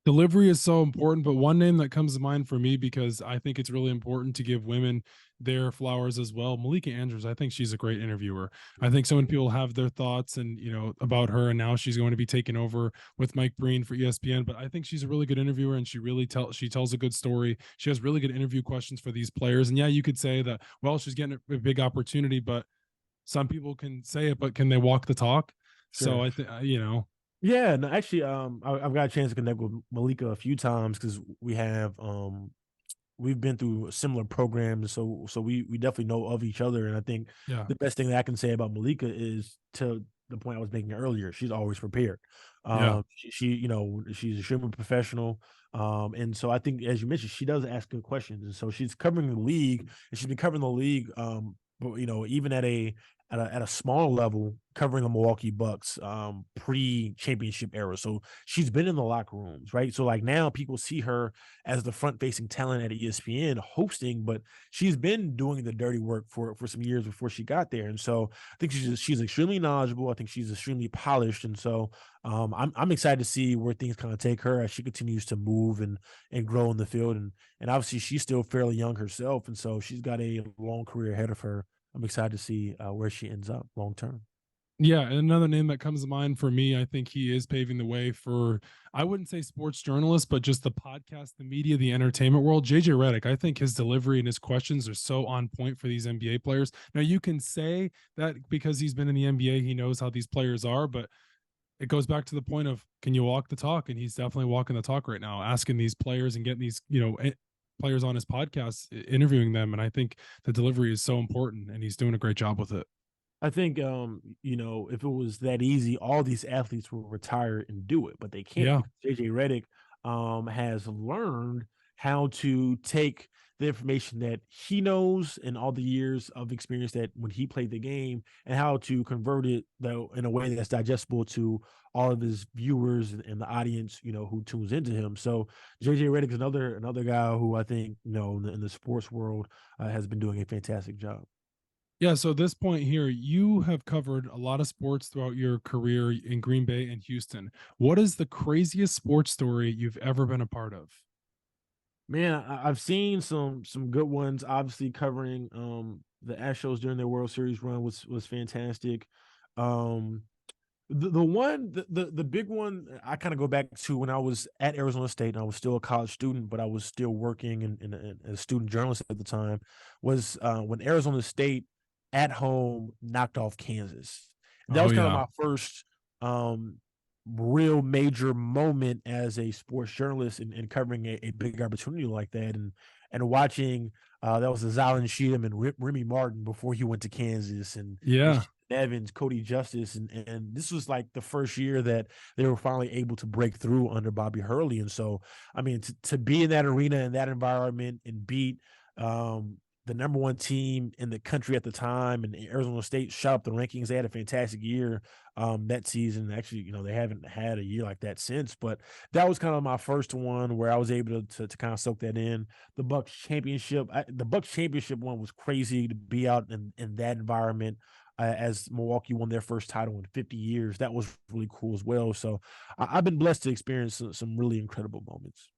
Delivery is so important, but one name that comes to mind for me, because I think it's really important to give women their flowers as well, Malika Andrews. I think she's a great interviewer. I think so many people have their thoughts and about her, and now she's going to be taking over with Mike Breen for ESPN. But I think she's a really good interviewer, and she tells a good story. She has really good interview questions for these players. And yeah, you could say that, well, she's getting a big opportunity, but some people can say it, but can they walk the talk? So Sure. I think Yeah, no, actually, I've got a chance to connect with Malika a few times because we've been through similar programs, so we definitely know of each other. And I think yeah, the best thing that I can say about Malika is, to the point I was making earlier, she's always prepared. yeah. She's a streaming professional. And so I think, as you mentioned, she does ask good questions, and so she's covering the league, and she's been covering the league but even at a smaller level, covering the Milwaukee Bucks pre-championship era. So she's been in the locker rooms, right? So like now people see her as the front-facing talent at ESPN hosting, but she's been doing the dirty work for some years before she got there. And so I think she's extremely knowledgeable. I think she's extremely polished. And so I'm excited to see where things kind of take her as she continues to move and grow in the field. And obviously she's still fairly young herself. And so she's got a long career ahead of her. I'm excited to see where she ends up long term. Yeah, and another name that comes to mind for me, I think he is paving the way for, I wouldn't say sports journalists, but just the podcast, the media, the entertainment world. JJ Redick, I think his delivery and his questions are so on point for these NBA players. Now, you can say that because he's been in the NBA, he knows how these players are, but it goes back to the point of, can you walk the talk? And he's definitely walking the talk right now, asking these players and getting these, players on his podcast, interviewing them. And I think the delivery is so important, and he's doing a great job with it. I think, if it was that easy, all these athletes will retire and do it, but they can't. Yeah. JJ Redick has learned how to take the information that he knows and all the years of experience that when he played the game, and how to convert it though in a way that's digestible to all of his viewers and the audience, who tunes into him. So JJ Redick is another guy who I think, in the sports world has been doing a fantastic job. Yeah, so at this point here, you have covered a lot of sports throughout your career in Green Bay and Houston. What is the craziest sports story you've ever been a part of? Man, I've seen some good ones. Obviously, covering the Astros during their World Series run was fantastic. Um, the big one I kind of go back to when I was at Arizona State and I was still a college student, but I was still working in a student journalist at the time, was when Arizona State at home knocked off Kansas. And that Oh was kind of yeah. my first real major moment as a sports journalist and covering a big opportunity like that, and watching that was Zylan Cheatham and Remy Martin before he went to Kansas, and Yeah. Evans, Cody Justice, and this was like the first year that they were finally able to break through under Bobby Hurley. And so, I mean, to be in that arena, in that environment, and beat the number one team in the country at the time, and Arizona State shot up the rankings. They had a fantastic year that season. Actually, they haven't had a year like that since, but that was kind of my first one where I was able to kind of soak that in. The Bucks championship one was crazy to be out in that environment. As Milwaukee won their first title in 50 years. That was really cool as well. So I've been blessed to experience some really incredible moments.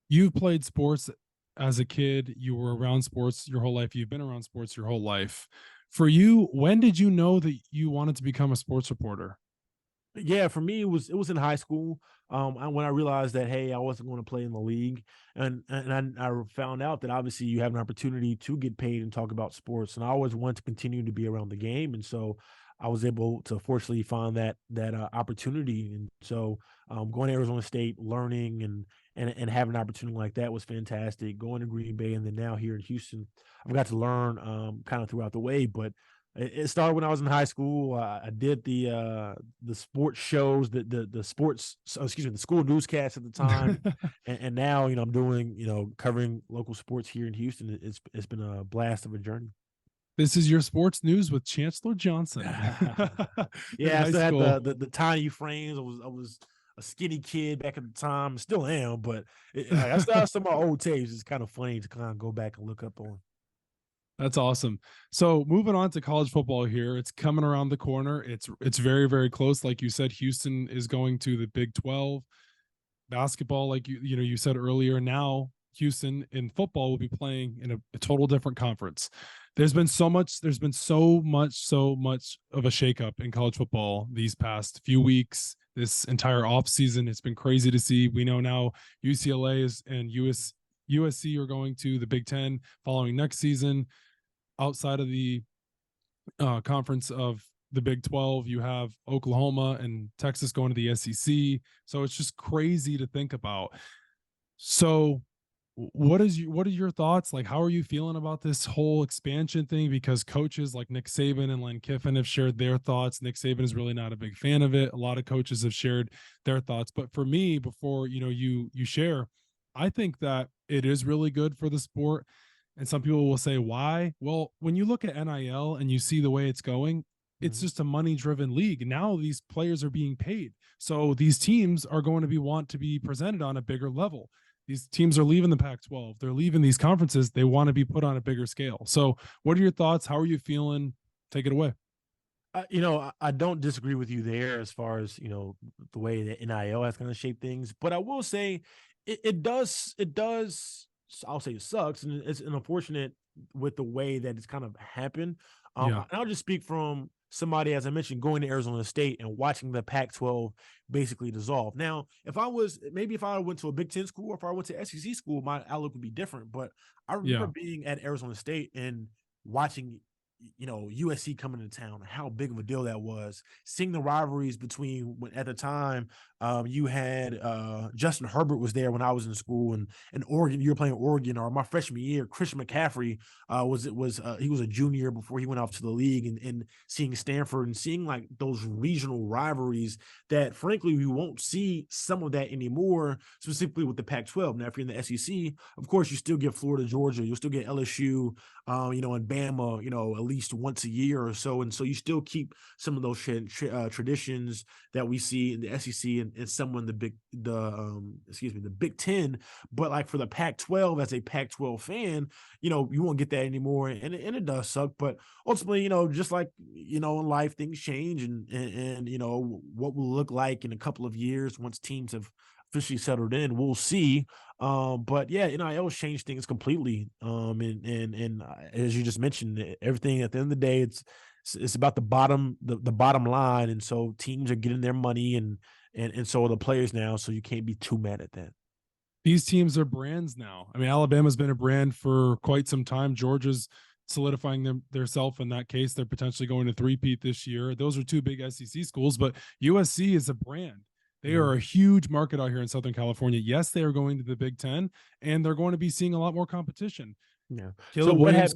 You've played sports as a kid. You were around sports your whole life. You've been around sports your whole life. For you, when did you know that you wanted to become a sports reporter? Yeah, for me, it was in high school. When I realized that, hey, I wasn't going to play in the league, and I found out that obviously you have an opportunity to get paid and talk about sports, and I always wanted to continue to be around the game, and so I was able to fortunately find that opportunity, and so going to Arizona State, learning and having an opportunity like that was fantastic. Going to Green Bay, and then now here in Houston, I've got to learn kind of throughout the way, but it started when I was in high school. I did the sports shows, the sports, excuse me, the school newscast at the time, and now I'm doing covering local sports here in Houston. It's been a blast of a journey. This is your sports news with Chancellor Johnson. Yeah, I still had the tiny frames. I was a skinny kid back at the time, still am, but I still have some of my old tapes. It's kind of funny to kind of go back and look up on. That's awesome. So moving on to college football here, it's coming around the corner. It's very, very close. Like you said, Houston is going to the Big 12. Basketball, like you said earlier, now Houston in football will be playing in a total different conference. There's been so much of a shakeup in college football these past few weeks, this entire off season. It's been crazy to see. We know now UCLA and USC are going to the Big Ten following next season. Outside of the conference of the Big 12, you have Oklahoma and Texas going to the SEC. So it's just crazy to think about. So what are your thoughts? Like, how are you feeling about this whole expansion thing? Because coaches like Nick Saban and Lane Kiffin have shared their thoughts. Nick Saban is really not a big fan of it. A lot of coaches have shared their thoughts. But for me, before you share, I think that it is really good for the sport. And some people will say, why? Well, when you look at NIL and you see the way it's going, it's Mhm. just a money driven league. Now these players are being paid. So these teams are going to want to be presented on a bigger level. These teams are leaving the Pac 12. They're leaving these conferences. They want to be put on a bigger scale. So, what are your thoughts? How are you feeling? Take it away. I don't disagree with you there as far as the way that NIL has kind of shaped things, but I will say it does. I'll say it sucks, and it's unfortunate with the way that it's kind of happened. Yeah. And I'll just speak from somebody, as I mentioned, going to Arizona State and watching the Pac-12 basically dissolve. Now, if I went to a Big Ten school, or if I went to SEC school, my outlook would be different. But I remember Yeah. being at Arizona State and watching USC coming to town, how big of a deal that was. Seeing the rivalries between, at the time, you had Justin Herbert was there when I was in school, and Oregon, you were playing Oregon, or my freshman year, Christian McCaffrey he was a junior before he went off to the league, and seeing Stanford and seeing like those regional rivalries that frankly we won't see some of that anymore, specifically with the Pac-12. Now, if you're in the SEC, of course, you still get Florida, Georgia, you'll still get LSU, and Bama, at least once a year or so. And so you still keep some of those traditions that we see in the SEC and some in the the Big Ten. But like for the Pac-12, as a Pac-12 fan, you won't get that anymore. And it does suck. But ultimately, just like, in life, things change, and what will look like in a couple of years once teams have officially settled in, we'll see. But yeah, NIL changed things completely. And as you just mentioned, everything at the end of the day, it's about the bottom line, and so teams are getting their money, and so are the players now. So you can't be too mad at that. These teams are brands now. I mean, Alabama's been a brand for quite some time. Georgia's solidifying theirself in that case. They're potentially going to three-peat this year. Those are two big SEC schools, but USC is a brand. They are a huge market out here in Southern California. Yes, they are going to the Big Ten, and they're going to be seeing a lot more competition. Yeah. Caleb Williams,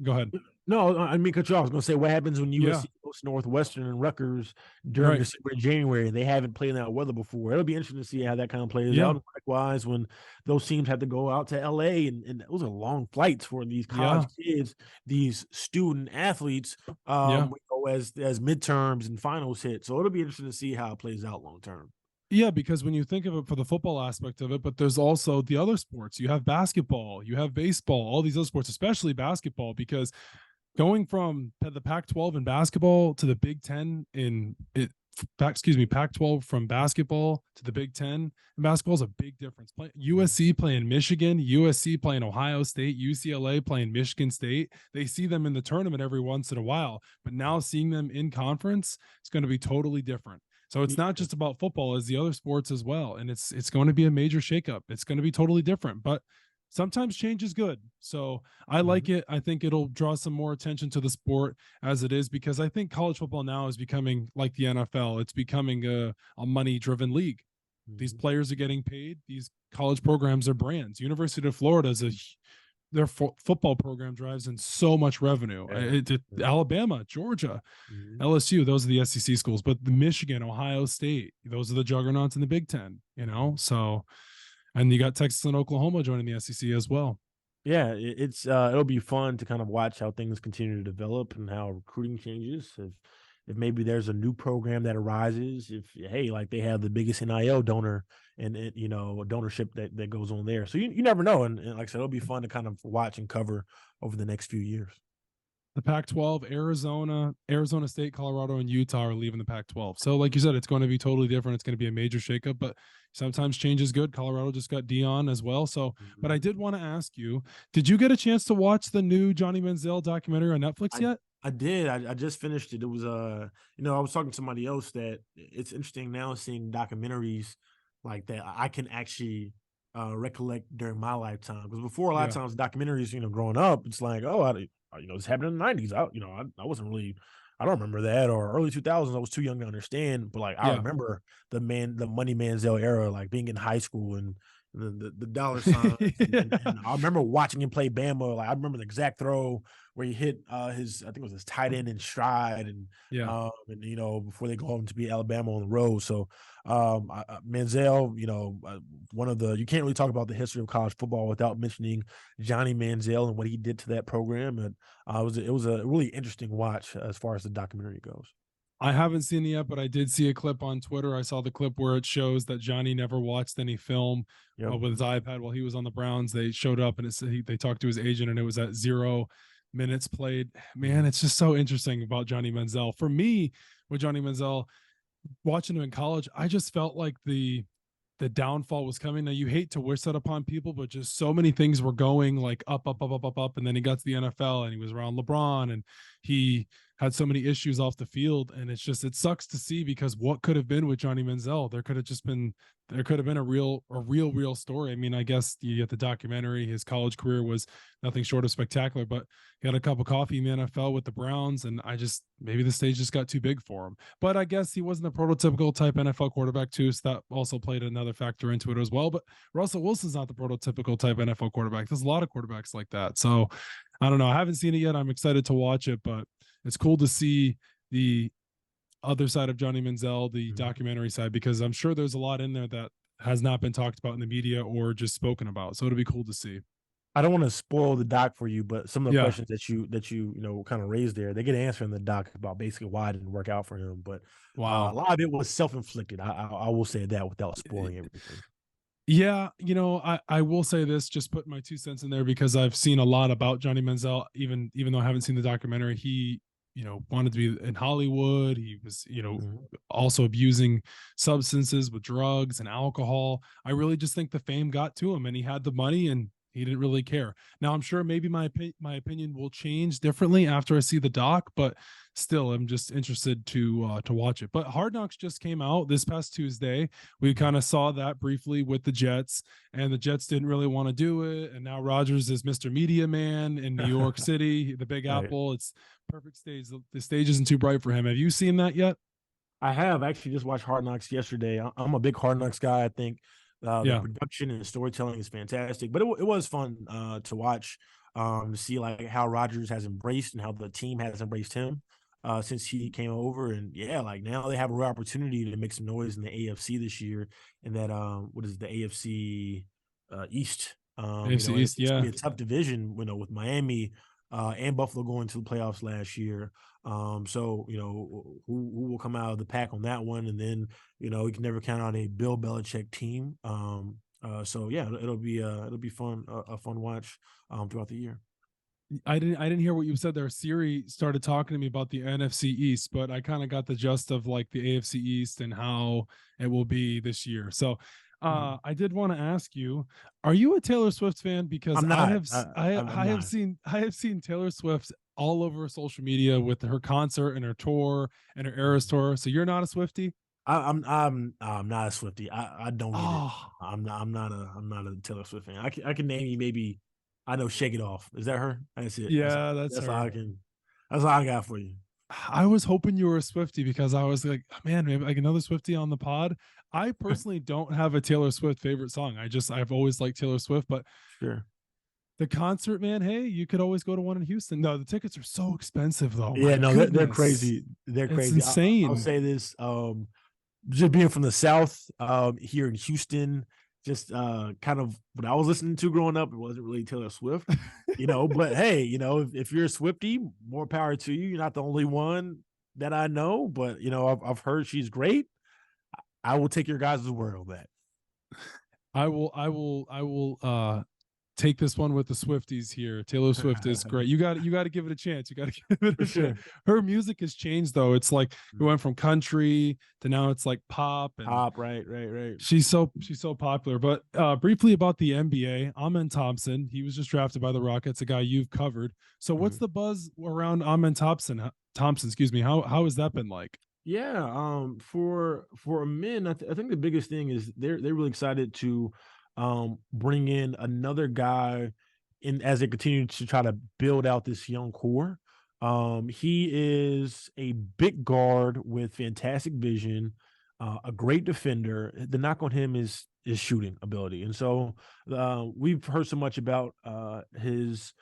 go ahead. No, I mean, cut you off. I was going to say, what happens when Yeah. USC goes to Northwestern and Rutgers during December and January, and they haven't played in that weather before? It'll be interesting to see how that kind of plays out. Likewise, when those teams have to go out to LA, and those are long flights for these college kids, these student athletes, as midterms and finals hit. So it'll be interesting to see how it plays out long term. Yeah, because when you think of it for the football aspect of it, but there's also the other sports. You have basketball, you have baseball, all these other sports, especially basketball, because going from the Pac-12 in basketball to the Big Ten Pac-12 from basketball to the Big Ten in basketball is a big difference. USC playing Michigan, USC playing Ohio State, UCLA playing Michigan State. They see them in the tournament every once in a while, but now seeing them in conference, it's going to be totally different. So it's not just about football, as the other sports as well. And it's going to be a major shakeup. It's going to be totally different, but sometimes change is good. So I like it. I think it'll draw some more attention to the sport as it is, because I think college football now is becoming like the NFL. It's becoming a money driven league. These players are getting paid. These college programs are brands. University of Florida is their football program drives in so much revenue. Alabama, Georgia, LSU, those are the SEC schools, but the Michigan, Ohio State, those are the juggernauts in the Big Ten, so, and you got Texas and Oklahoma joining the SEC as well. Yeah, it'll be fun to kind of watch how things continue to develop and how recruiting changes. If maybe there's a new program that arises, like they have the biggest NIL donor and donorship that goes on there. So you never know. And like I said, it'll be fun to kind of watch and cover over the next few years. The Pac-12, Arizona State, Colorado, and Utah are leaving the Pac-12. So like you said, it's going to be totally different. It's going to be a major shakeup, but sometimes change is good. Colorado just got Dion as well. So, but I did want to ask you, did you get a chance to watch the new Johnny Manziel documentary on Netflix yet? I did. I just finished it. It was I was talking to somebody else that it's interesting now seeing documentaries like that I can actually recollect during my lifetime. Because before, a lot of times documentaries, growing up, it's like, this happened in the 90s. I wasn't really, I don't remember that, or early 2000s. I was too young to understand. But like I remember the Money Manziel era, like being in high school and the dollar signs. And I remember watching him play Bama. Like I remember the exact throw where he hit his, I think it was his tight end in stride, and you know, before they go home to beat Alabama on the road. So Manziel, you know, one of the, you can't really talk about the history of college football without mentioning Johnny Manziel and what he did to that program. And it was a really interesting watch as far as the documentary goes. I haven't seen it yet, but I did see a clip on Twitter. I saw the clip where it shows that Johnny never watched any film with his iPad while he was on the Browns. They showed up and it said they talked to his agent, and it was at 0 minutes played. Man, it's just so interesting about Johnny Manziel. For me, with Johnny Manziel, watching him in college, I just felt like the downfall was coming. Now, you hate to wish that upon people, but just so many things were going like up, and then he got to the NFL and he was around LeBron and he had so many issues off the field. And it's just, it sucks to see, because what could have been with Johnny Manziel? There could have been a real story. I mean, I guess you get the documentary. His college career was nothing short of spectacular, but he had a cup of coffee in the NFL with the Browns, and maybe the stage just got too big for him. But I guess he wasn't a prototypical type NFL quarterback too, so that also played another factor into it as well. But Russell Wilson's not the prototypical type NFL quarterback. There's a lot of quarterbacks like that. So I don't know. I haven't seen it yet. I'm excited to watch it, but it's cool to see the other side of Johnny Manziel, the documentary side, because I'm sure there's a lot in there that has not been talked about in the media or just spoken about. So it'll be cool to see. I don't want to spoil the doc for you, but some of the questions that you know kind of raised there, they get answered in the doc about basically why it didn't work out for him. But a lot of it was self-inflicted. I will say that without spoiling everything. Yeah, you know, I will say this, just put my 2 cents in there, because I've seen a lot about Johnny Manziel, even though I haven't seen the documentary. He, you know, wanted to be in Hollywood. He was, you know, also abusing substances with drugs and alcohol. I really just think the fame got to him, and he had the money and he didn't really care. Now, I'm sure maybe my opinion will change differently after I see the doc, but still, I'm just interested to watch it. But Hard Knocks just came out this past Tuesday. We kind of saw that briefly with the Jets, and the Jets didn't really want to do it. And now Rodgers is Mr. Media Man in New York City, the Big Apple. It's perfect stage. The stage isn't too bright for him. Have you seen that yet? I have actually just watched Hard Knocks yesterday. I'm a big Hard Knocks guy. I think the production and the storytelling is fantastic, but it was fun to watch, to see like how Rodgers has embraced and how the team has embraced him since he came over. And like now they have a real opportunity to make some noise in the AFC this year. And that what is it, the AFC East? AFC East, it's gonna be a tough division, you know, with Miami and Buffalo going to the playoffs last year. So, you know, who will come out of the pack on that one? And then, you know, you can never count on a Bill Belichick team. So yeah, it'll be fun, a fun watch throughout the year. I didn't hear what you said there. Siri started talking to me about the NFC East, but I kind of got the gist of like the AFC East and how it will be this year. So I did want to ask you, are you a Taylor Swift fan? Because I have seen Taylor Swift all over social media with her concert and her tour and her Eras tour. So you're not a Swiftie? I'm not a Swiftie. I don't get it. I'm not a Taylor Swift fan. I can name you maybe. I know Shake It Off. Is that her? That's it. Yeah, that's all I can. That's all I got for you. I was hoping you were a Swiftie, because I was like, man, maybe like another Swiftie on the pod. I personally don't have a Taylor Swift favorite song. I've always liked Taylor Swift, but sure. The concert, man, hey, you could always go to one in Houston. No, the tickets are so expensive though. Yeah, they're crazy. They're crazy. It's insane. I'll say this, just being from the South, here in Houston, just kind of what I was listening to growing up, it wasn't really Taylor Swift, you know, but hey, you know, if you're a Swiftie, more power to you. You're not the only one that I know, but you know, I've heard she's great. I will take your guys' word on that. I will take this one with the Swifties here. Taylor Swift is great. You got to give it a chance. You got to give it a chance. Her music has changed though. It's like it went from country to now it's like pop. Right. She's so popular. But briefly about the NBA, Amen Thompson. He was just drafted by the Rockets, a guy you've covered. So what's the buzz around Amen Thompson? Excuse me. How has that been like? Yeah, for men, I think the biggest thing is they're really excited to bring in another guy in as they continue to try to build out this young core. He is a big guard with fantastic vision, a great defender. The knock on him is shooting ability. And so we've heard so much about his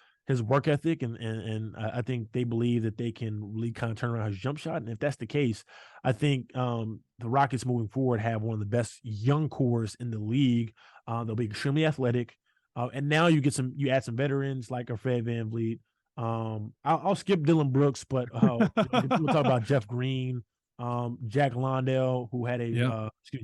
work ethic, and I think they believe that they can really kind of turn around his jump shot. And if that's the case, I think the Rockets moving forward have one of the best young cores in the league. They'll be extremely athletic. And now you add some veterans like a Fred VanVleet. I'll skip Dylan Brooks, but we'll talk about Jeff Green, Jack Londell, who had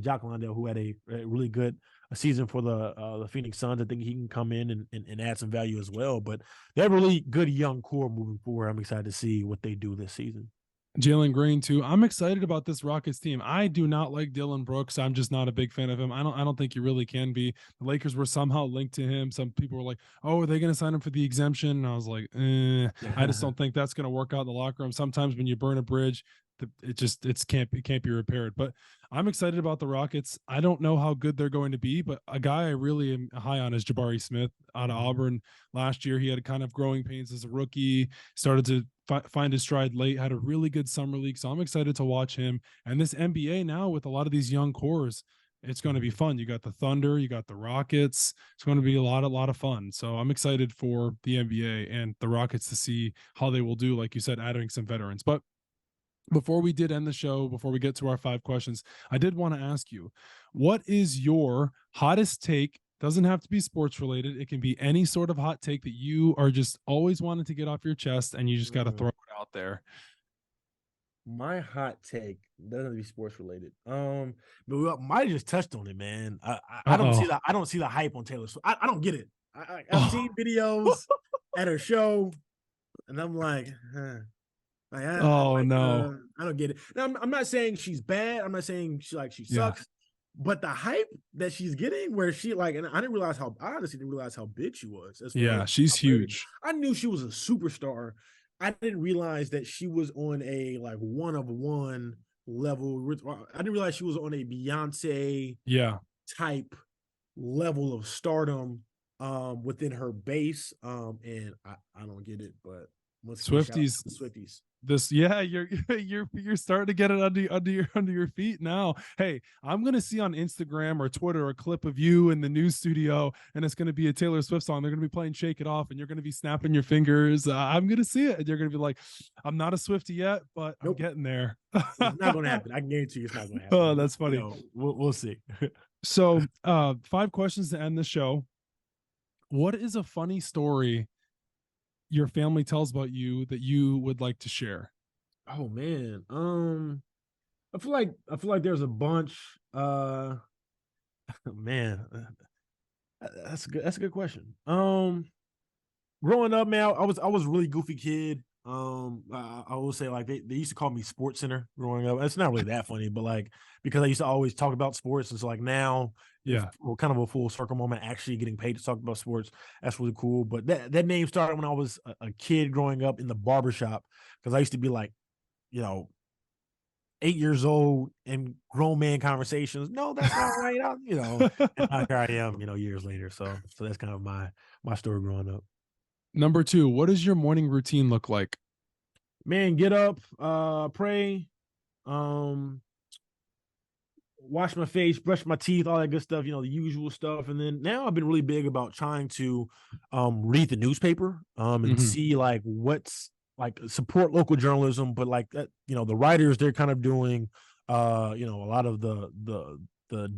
Jock Londell, who had a really good season for the Phoenix Suns. I think he can come in and add some value as well. But they have a really good young core moving forward. I'm excited to see what they do this season. Jalen Green too. I'm excited about this Rockets team. I do not like Dylan Brooks. I'm just not a big fan of him. I don't think you really can be. The Lakers were somehow linked to him. Some people were like, "Oh, are they going to sign him for the exemption?" And I was like, I just don't think that's going to work out in the locker room. Sometimes when you burn a bridge, it can't be repaired. But I'm excited about the Rockets. I don't know how good they're going to be, but a guy I really am high on is Jabari Smith out of Auburn. Last year, he had kind of growing pains as a rookie, started to find his stride late, had a really good summer league. So I'm excited to watch him. And this NBA now with a lot of these young cores, it's going to be fun. You got the Thunder, you got the Rockets. It's going to be a lot of fun. So I'm excited for the NBA and the Rockets to see how they will do, like you said, adding some veterans. But before we did end the show, before we get to our 5 questions, I did want to ask you, what is your hottest take? Doesn't have to be sports related. It can be any sort of hot take that you are just always wanting to get off your chest and you just got to throw it out there. My hot take doesn't have to be sports related. But we might have just touched on it, man. I don't see I don't see the hype on Taylor Swift. I don't get it. I've seen videos at her show, and I'm like, I don't get it. Now, I'm not saying she's bad. I'm not saying she sucks. But the hype that she's getting, where she and I honestly didn't realize how big she was. She's huge. I knew she was a superstar. I didn't realize that she was on a one of one level. I didn't realize she was on a Beyonce type level of stardom within her base. And I don't get it, but Swifties. You're starting to get it under your feet now. Hey, I'm gonna see on Instagram or Twitter a clip of you in the news studio, and it's gonna be a Taylor Swift song. They're gonna be playing "Shake It Off," and you're gonna be snapping your fingers. I'm gonna see it, and you're gonna be like, "I'm not a Swiftie yet, but I'm getting there." It's not gonna happen. I can guarantee you, it's not gonna happen. Oh, that's funny. We'll see. So, 5 questions to end the show. What is a funny story your family tells about you that you would like to share? Oh man. I feel like there's a bunch. Man, that's a good question. Growing up, man, I was a really goofy kid. I will say they used to call me Sports Center growing up. It's not really that funny, but because I used to always talk about sports, and so now we're kind of a full circle moment actually getting paid to talk about sports. That's really cool. But that name started when I was a kid growing up in the barbershop, because I used to be 8 years old and grown man conversations. No, that's not right. And here I am, years later. So that's kind of my story growing up. Number 2, what does your morning routine look like? Man, get up, pray, wash my face, brush my teeth, all that good stuff, the usual stuff. And then now I've been really big about trying to read the newspaper and see what's support local journalism, but the writers, they're kind of doing a lot of the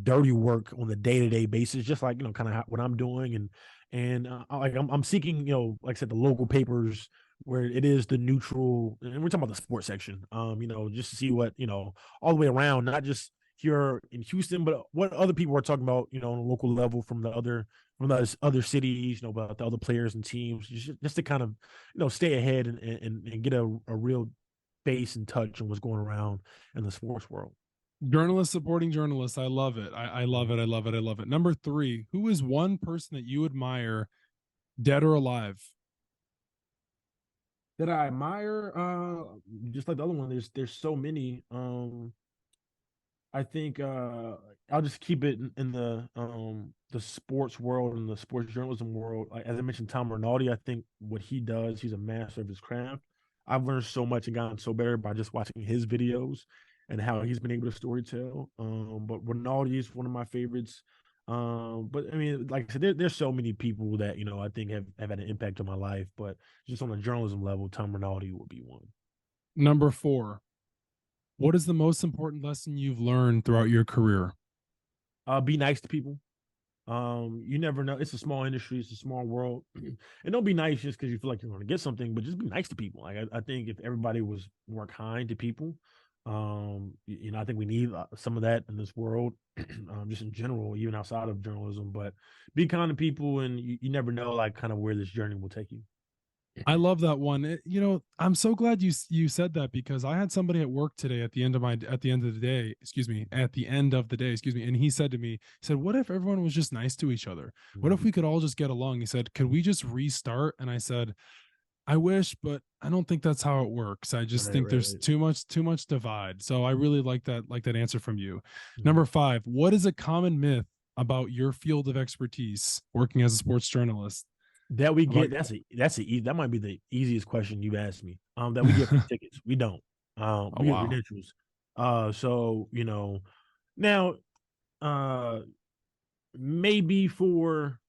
dirty work on the day-to-day basis, just kind of what I'm doing. And I'm seeking, like I said, the local papers where it is the neutral, and we're talking about the sports section, just to see what, all the way around, not just here in Houston, but what other people are talking about, on a local level from the other cities, about the other players and teams, just to kind of, stay ahead and get a real base and touch on what's going around in the sports world. Journalists supporting journalists. I love it. I love it. I love it. I love it. Number 3, who is one person that you admire, dead or alive? That I admire, just like the other one, there's so many. I think I'll just keep it in the sports world and the sports journalism world. As I mentioned, Tom Rinaldi, I think what he does, he's a master of his craft. I've learned so much and gotten so better by just watching his videos and how he's been able to storytell. But Rinaldi is one of my favorites. But I mean, like I said, there's so many people that, I think have had an impact on my life, but just on a journalism level, Tom Rinaldi would be one. Number 4, what is the most important lesson you've learned throughout your career? Be nice to people. You never know. It's a small industry. It's a small world. And don't be nice just because you feel like you're going to get something, but just be nice to people. Like I think if everybody was more kind to people, I think we need some of that in this world, just in general, even outside of journalism. But be kind to people, and you never know, like, kind of where this journey will take you. I love that one. I'm so glad you said that, because I had somebody at work today at the end of the day, and he said to me, he said, "What if everyone was just nice to each other? What if we could all just get along?" He said, "Could we just restart?" And I said, "I wish, but I don't think that's how it works. I just think there's too much divide." So I really like that answer from you. Number 5, what is a common myth about your field of expertise working as a sports journalist? That we About, get that might be the easiest question you've asked me. That we get free tickets. We don't. oh We get wow. credentials. So now, uh, maybe for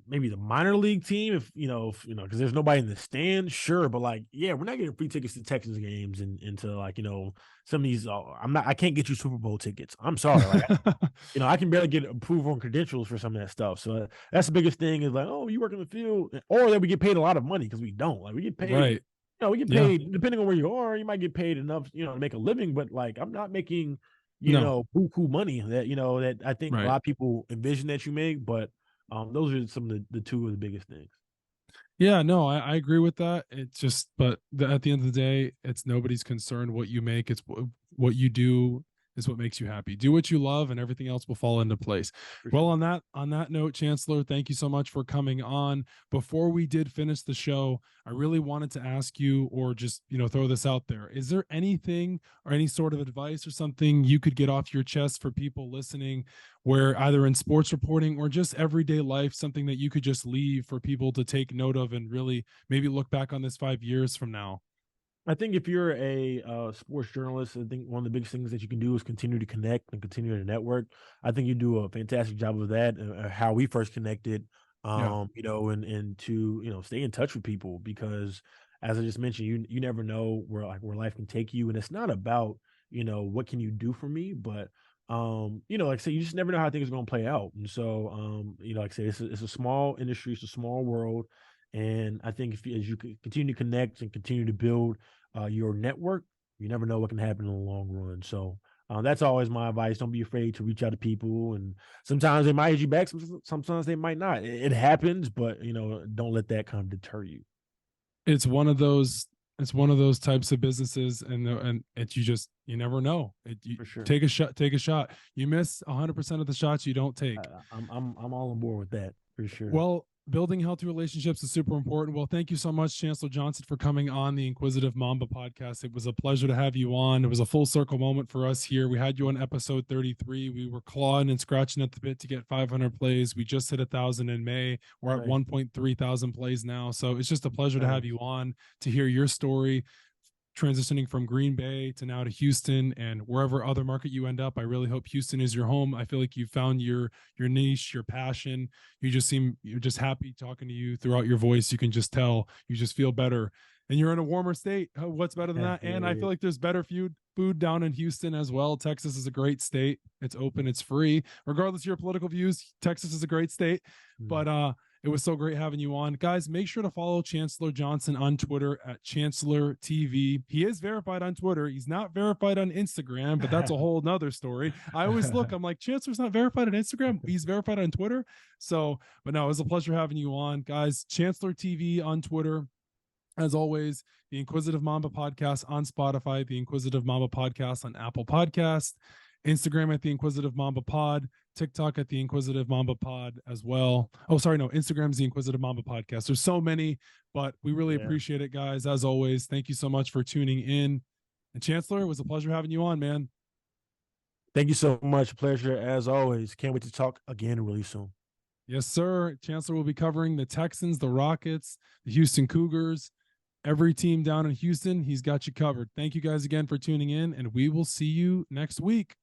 maybe the minor league team, if because there's nobody in the stand, sure, but like, yeah, we're not getting free tickets to Texans games and into, like, some of these. I can't get you Super Bowl tickets. I'm sorry, like, I can barely get approval and credentials for some of that stuff. So that's the biggest thing, is like, oh, you work in the field, or that we get paid a lot of money, because we don't. Like, we get paid. Right. We get Yeah. paid depending on where you are. You might get paid enough, to make a living, but like, I'm not making, No. buku money that I think a Right. lot of people envision that you make. But those are some of the two of the biggest things. Yeah, no, I agree with that. It's just, but at the end of the day, it's nobody's concern what you make. It's what you do is what makes you happy. Do what you love, and everything else will fall into place. For Well, sure. on that note, Chancellor, thank you so much for coming on. Before we did finish the show, I really wanted to ask you, or just throw this out there. Is there anything or any sort of advice or something you could get off your chest for people listening, where either in sports reporting or just everyday life, something that you could just leave for people to take note of and really maybe look back on this 5 years from now? I think if you're a sports journalist, I think one of the biggest things that you can do is continue to connect and continue to network. I think you do a fantastic job of that. How we first connected, Yeah. and to stay in touch with people, because, as I just mentioned, you never know where life can take you, and it's not about what can you do for me, but like I say, you just never know how things are going to play out. And so, like I say, it's a small industry, it's a small world. And I think as you continue to connect and continue to build your network, you never know what can happen in the long run. So that's always my advice. Don't be afraid to reach out to people, and sometimes they might hit you back. Sometimes they might not. It happens, but don't let that kind of deter you. It's one of those types of businesses, and you never know. You For sure. take a shot. You miss 100% of the shots you don't take. I'm all on board with that, for sure. Well, building healthy relationships is super important. Well, thank you so much, Chancellor Johnson, for coming on the Inquisitive Mamba podcast. It was a pleasure to have you on. It was a full circle moment for us here. We had you on episode 33. We were clawing and scratching at the bit to get 500 plays. We just hit 1,000 in May. We're at 1.3 thousand plays now. So it's just a pleasure to have you on, to hear your story, transitioning from Green Bay to now to Houston, and wherever other market you end up. I really hope Houston is your home. I feel like you found your niche, your passion. You're just happy talking to you throughout your voice. You can just tell you just feel better, and you're in a warmer state. What's better than that? And I feel like there's better food down in Houston as well. Texas is a great state. It's open, it's free. Regardless of your political views, Texas is a great state. But it was so great having you on. Guys, make sure to follow Chancellor Johnson on Twitter at Chancellor TV. He is verified on Twitter. He's not verified on Instagram, but that's a whole nother story. I always look, I'm like, Chancellor's not verified on Instagram. He's verified on Twitter. So, but no, it was a pleasure having you on. Guys, Chancellor TV on Twitter. As always, the Inquisitive Mamba Podcast on Spotify, the Inquisitive Mamba Podcast on Apple Podcast, Instagram at the Inquisitive Mamba Pod, TikTok at the Inquisitive Mamba Pod as well. Oh, sorry, no, Instagram's the Inquisitive Mamba Podcast. There's so many, but we really appreciate it, guys. As always, thank you so much for tuning in. And Chancellor, it was a pleasure having you on, man. Thank you so much. Pleasure as always. Can't wait to talk again really soon. Yes, sir. Chancellor will be covering the Texans, the Rockets, the Houston Cougars, every team down in Houston. He's got you covered. Thank you guys again for tuning in, and we will see you next week.